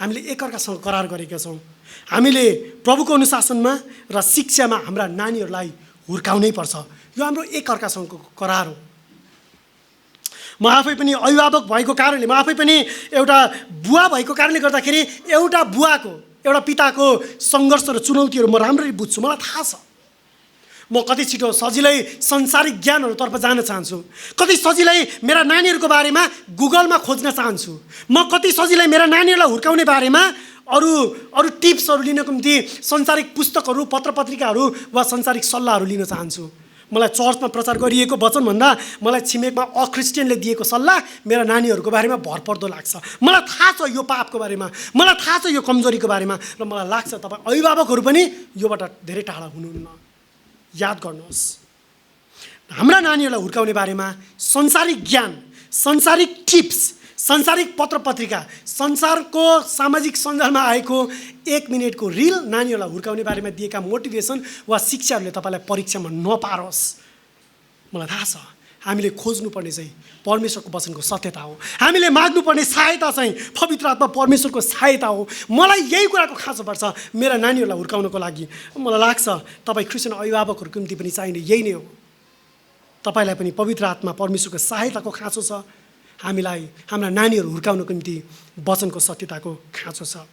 हामीले एकअर्कासँग करार गरेका छौँ, हामीले प्रभुको अनुशासनमा र शिक्षामा हाम्रा नानीहरूलाई हुर्काउनै पर्छ। यो हाम्रो एकअर्कासँगको करार हो। म आफै पनि अभिभावक भएको कारणले, म आफै पनि एउटा बुवा भएको कारणले गर्दाखेरि एउटा बुवाको, एउटा पिताको सङ्घर्ष र चुनौतीहरू म राम्ररी बुझ्छु। मलाई थाहा छ म कति छिटो सजिलै संसारिक ज्ञानहरूतर्फ जान चाहन्छु, कति सजिलै मेरा नानीहरूको बारेमा गुगलमा खोज्न चाहन्छु, म कति सजिलै मेरा नानीहरूलाई हुर्काउने बारेमा अरू टिप्सहरू लिनको निम्ति संसारिक पुस्तकहरू, पत्रपत्रिकाहरू वा संसारिक सल्लाहहरू लिन चाहन्छु। मलाई चर्चमा प्रचार गरिएको वचनभन्दा मलाई छिमेकमा अक्रिस्चियनले दिएको सल्लाह मेरा नानीहरूको बारेमा भरपर्दो लाग्छ। मलाई थाहा छ यो पापको बारेमा, मलाई थाहा छ यो कमजोरीको बारेमा, र मलाई लाग्छ तपाईँ अभिभावकहरू पनि योबाट धेरै टाढा हुनुहुन्न। याद गर्नुहोस्, हाम्रा नानीहरूलाई हुर्काउने बारेमा संसारिक ज्ञान, संसारिक टिप्स, संसारिक पत्रपत्रिका, संसारको सामाजिक सञ्जालमा आएको 1 मिनेटको रिल नानीहरूलाई हुर्काउने बारेमा दिएका मोटिभेसन वा शिक्षाहरूले तपाईँलाई परीक्षामा नपारोस्। मलाई थाहा छ हामीले खोज्नुपर्ने चाहिँ परमेश्वरको वचनको सत्यता हो। हामीले माग्नुपर्ने सहायता चाहिँ पवित्र आत्मा परमेश्वरको सहायता हो। मलाई यही कुराको खाँचो पर्छ मेरा नानीहरूलाई हुर्काउनको लागि। मलाई लाग्छ तपाईँ क्रिस्चियन अभिभावकहरूको निम्ति पनि चाहिने यही नै हो। तपाईँलाई पनि पवित्र आत्मा परमेश्वरको सहायताको खाँचो छ। हामीलाई हाम्रा नानीहरू हुर्काउनको निम्ति वचनको सत्यताको खाँचो छ।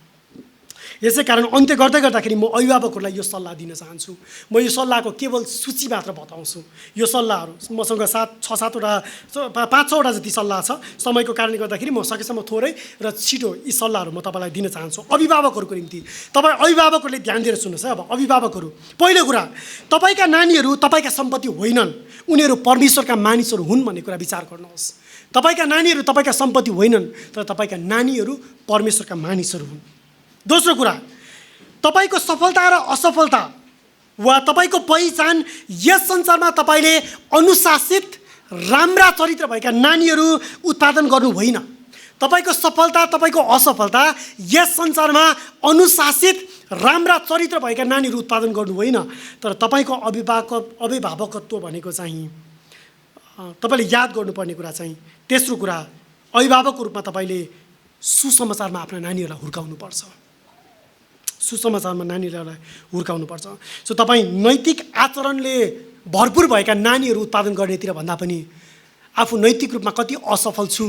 यसै कारण अन्त्य गर्दै गर्दाखेरि म अभिभावकहरूलाई यो सल्लाह दिन चाहन्छु। म यो सल्लाहको केवल सूची मात्र बताउँछु। यो सल्लाहहरू मसँग 5-6वटा जति सल्लाह छ। समयको कारणले गर्दाखेरि म सकेसम्म थोरै र छिटो यी सल्लाहहरू म तपाईँलाई दिन चाहन्छु अभिभावकहरूको निम्ति। तपाईँ अभिभावकहरूले ध्यान दिएर सुन्नुहोस् है। अब अभिभावकहरू, पहिलो कुरा, तपाईँका नानीहरू तपाईँका सम्पत्ति होइनन्, उनीहरू परमेश्वरका मानिसहरू हुन् भन्ने कुरा विचार गर्नुहोस्। तपाईँका नानीहरू तपाईँका सम्पत्ति होइनन्, तर तपाईँका नानीहरू परमेश्वरका मानिसहरू हुन्। दोस्रो कुरा, तपाईँको सफलता र असफलता वा तपाईँको पहिचान यस संसारमा तपाईँले अनुशासित राम्रा चरित्र भएका नानीहरू उत्पादन गर्नु होइन। तपाईँको सफलता, तपाईँको असफलता यस संसारमा अनुशासित राम्रा चरित्र भएका नानीहरू उत्पादन गर्नु होइन, तर तपाईँको अभिभावकत्व भनेको चाहिँ तपाईँले याद गर्नुपर्ने कुरा चाहिँ तेस्रो कुरा, अभिभावकको रूपमा तपाईँले सुसमाचारमा आफ्ना नानीहरूलाई हुर्काउनुपर्छ। सुसमाचारमा नानीहरूलाई हुर्काउनुपर्छ। सो तपाईँ नैतिक आचरणले भरपुर भएका नानीहरू उत्पादन गर्नेतिर भन्दा पनि आफू नैतिक रूपमा कति असफल छु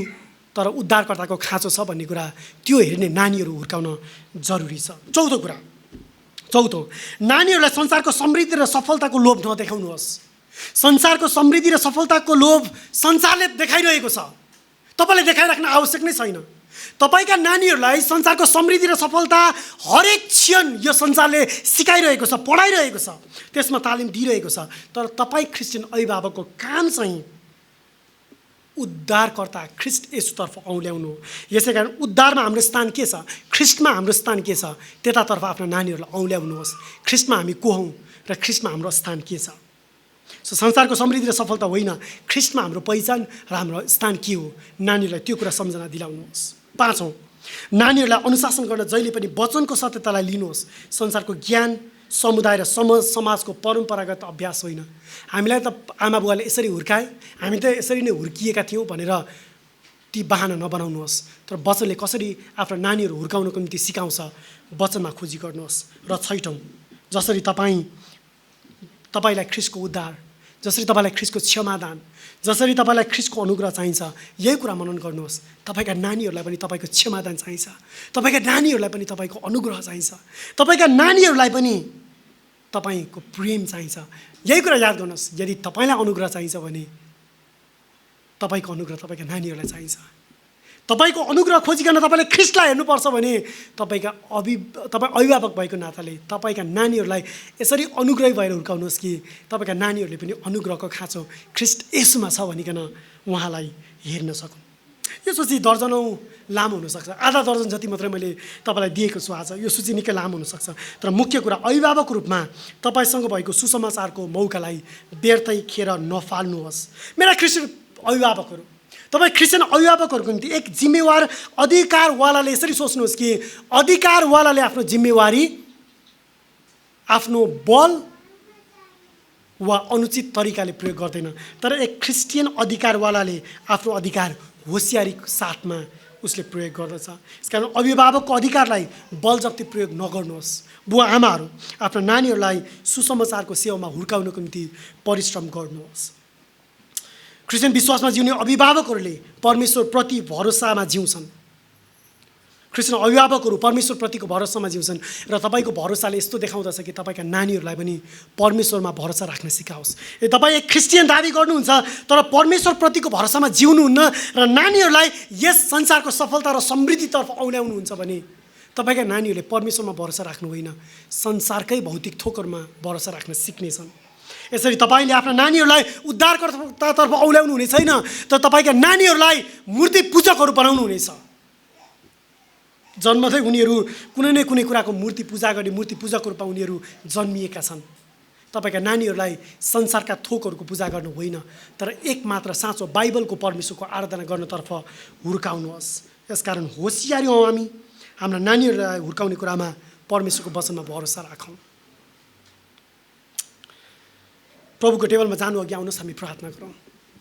तर उद्धारकर्ताको खाँचो छ भन्ने कुरा त्यो हेर्ने नानीहरू हुर्काउन जरुरी छ। चौथो, नानीहरूलाई संसारको समृद्धि र सफलताको लोभ नदेखाउनुहोस्। संसारको समृद्धि र सफलताको लोभ संसारले देखाइरहेको छ, तपाईँले देखाइराख्न आवश्यक नै छैन। तपाईँका नानीहरूलाई संसारको समृद्धि र सफलता हरेक क्षण यो संसारले सिकाइरहेको छ, पढाइरहेको छ, त्यसमा तालिम दिइरहेको छ, तर तपाईँ क्रिस्चियन अभिभावकको काम चाहिँ उद्धारकर्ता ख्रिस्ट यसुतर्फ औँल्याउनु। यसै कारण उद्धारमा हाम्रो स्थान के छ, ख्रिस्टमा हाम्रो स्थान के छ, त्यतातर्फ आफ्ना नानीहरूलाई औँल्याउनुहोस्। ख्रिस्टमा हामी को हौँ र ख्रिस्टमा हाम्रो स्थान के छ। सो संसारको समृद्धि र सफलता होइन, ख्रिस्टमा हाम्रो पहिचान र हाम्रो स्थान के हो, नानीहरूलाई त्यो कुरा सम्झना दिलाउनुहोस्। 5औं, नानीहरूलाई अनुशासन गर्न जहिले पनि वचनको सत्यतालाई लिनुहोस्। संसारको ज्ञान, समुदाय र समाजको परम्परागत अभ्यास होइन। हामीलाई त आमा बुवाले यसरी हुर्काए, हामी त यसरी नै हुर्किएका थियौँ भनेर ती बहाना नबनाउनुहोस्, तर वचनले कसरी आफ्ना नानीहरू हुर्काउनको निम्ति सिकाउँछ वचनमा खोजी गर्नुहोस्। र 6औं, जसरी तपाईँ तपाईँलाई ख्रीष्टको उद्धार, जसरी तपाईँलाई ख्रीष्टको क्षमादान, जसरी तपाईँलाई ख्रीष्टको अनुग्रह चाहिन्छ, यही कुरा मनन गर्नुहोस्। तपाईँका नानीहरूलाई पनि तपाईँको क्षमादान चाहिन्छ, तपाईँका नानीहरूलाई पनि तपाईँको अनुग्रह चाहिन्छ, तपाईँका नानीहरूलाई पनि तपाईँको प्रेम चाहिन्छ। यही कुरा याद गर्नुहोस्। यदि तपाईँलाई अनुग्रह चाहिन्छ भने तपाईँको अनुग्रह तपाईँका नानीहरूलाई चाहिन्छ। तपाईँको अनुग्रह खोजिकन तपाईँले ख्रीष्टलाई हेर्नुपर्छ भने तपाईँ अभिभावक भएको नाताले तपाईँका नानीहरूलाई यसरी अनुग्रही भएर हुर्काउनुहोस् कि तपाईँका नानीहरूले पनि अनुग्रहको खाँचो ख्रीष्ट येशूमा छ भनिकन उहाँलाई हेर्न सकुन्। यो सूची दर्जनौँ लामो हुनसक्छ, आधा दर्जन जति मात्रै मैले तपाईँलाई दिएको छु आज। यो सूची निकै लामो हुनसक्छ, तर मुख्य कुरा अभिभावक रूपमा तपाईँसँग भएको सुसमाचारको मौकालाई व्यर्थै खेर नफाल्नुहोस्। मेरा क्रिस्चियन अभिभावकहरू, तपाईँ क्रिस्चियन अभिभावकहरूको निम्ति एक जिम्मेवार अधिकारवालाले यसरी सोच्नुहोस् कि अधिकारवालाले आफ्नो जिम्मेवारी आफ्नो बल वा अनुचित तरिकाले प्रयोग गर्दैन, तर एक क्रिस्चियन अधिकारवालाले आफ्नो अधिकार होसियारीको साथमा उसले प्रयोग गर्दछ। यसकारण अभिभावकको अधिकारलाई बलजफ्ती प्रयोग नगर्नुहोस्। बुवा आमाहरू, आफ्ना नानीहरूलाई सुसमाचारको सेवामा हुर्काउनको निम्ति परिश्रम गर्नुहोस्। क्रिस्चियन विश्वासमा जिउने अभिभावकहरूले परमेश्वरप्रति भरोसामा जिउँछन्। क्रिस्चियन अभिभावकहरू परमेश्वरप्रतिको भरोसामा जिउँछन् र तपाईँको भरोसाले यस्तो देखाउँदछ कि तपाईँका नानीहरूलाई पनि परमेश्वरमा भरोसा राख्न सिकाओस्। यदि तपाईँ एक क्रिस्चियन दाबी गर्नुहुन्छ तर परमेश्वरप्रतिको भरोसामा जिउनुहुन्न र नानीहरूलाई यस संसारको सफलता र समृद्धितर्फ औल्याउनुहुन्छ भने तपाईँका नानीहरूले परमेश्वरमा भरोसा राख्नु होइन, संसारकै भौतिक थोकरमा भरोसा राख्न सिक्नेछन्। यसरी तपाईँले आफ्ना नानीहरूलाई उद्धारकर्तातर्फ औल्याउनु हुने छैन, तर तपाईँका नानीहरूलाई मूर्ति पूजकहरू बनाउनु हुनेछ। जन्मदै उनीहरू कुनै न कुनै कुराको मूर्ति पूजा गर्ने मूर्ति पूजकको रूपमा उनीहरू जन्मिएका छन्। तपाईँका नानीहरूलाई संसारका थोकहरूको पूजा गर्नु होइन, तर एकमात्र साँचो बाइबलको परमेश्वरको आराधना गर्नतर्फ हुर्काउनुहोस्। यसकारण होसियारी हौँ हामी, हाम्रा नानीहरूलाई हुर्काउने कुरामा परमेश्वरको वचनमा भरोसा राखौँ। प्रभुको टेबलमा जानु अघि आउनुहोस् हामी प्रार्थना गरौँ।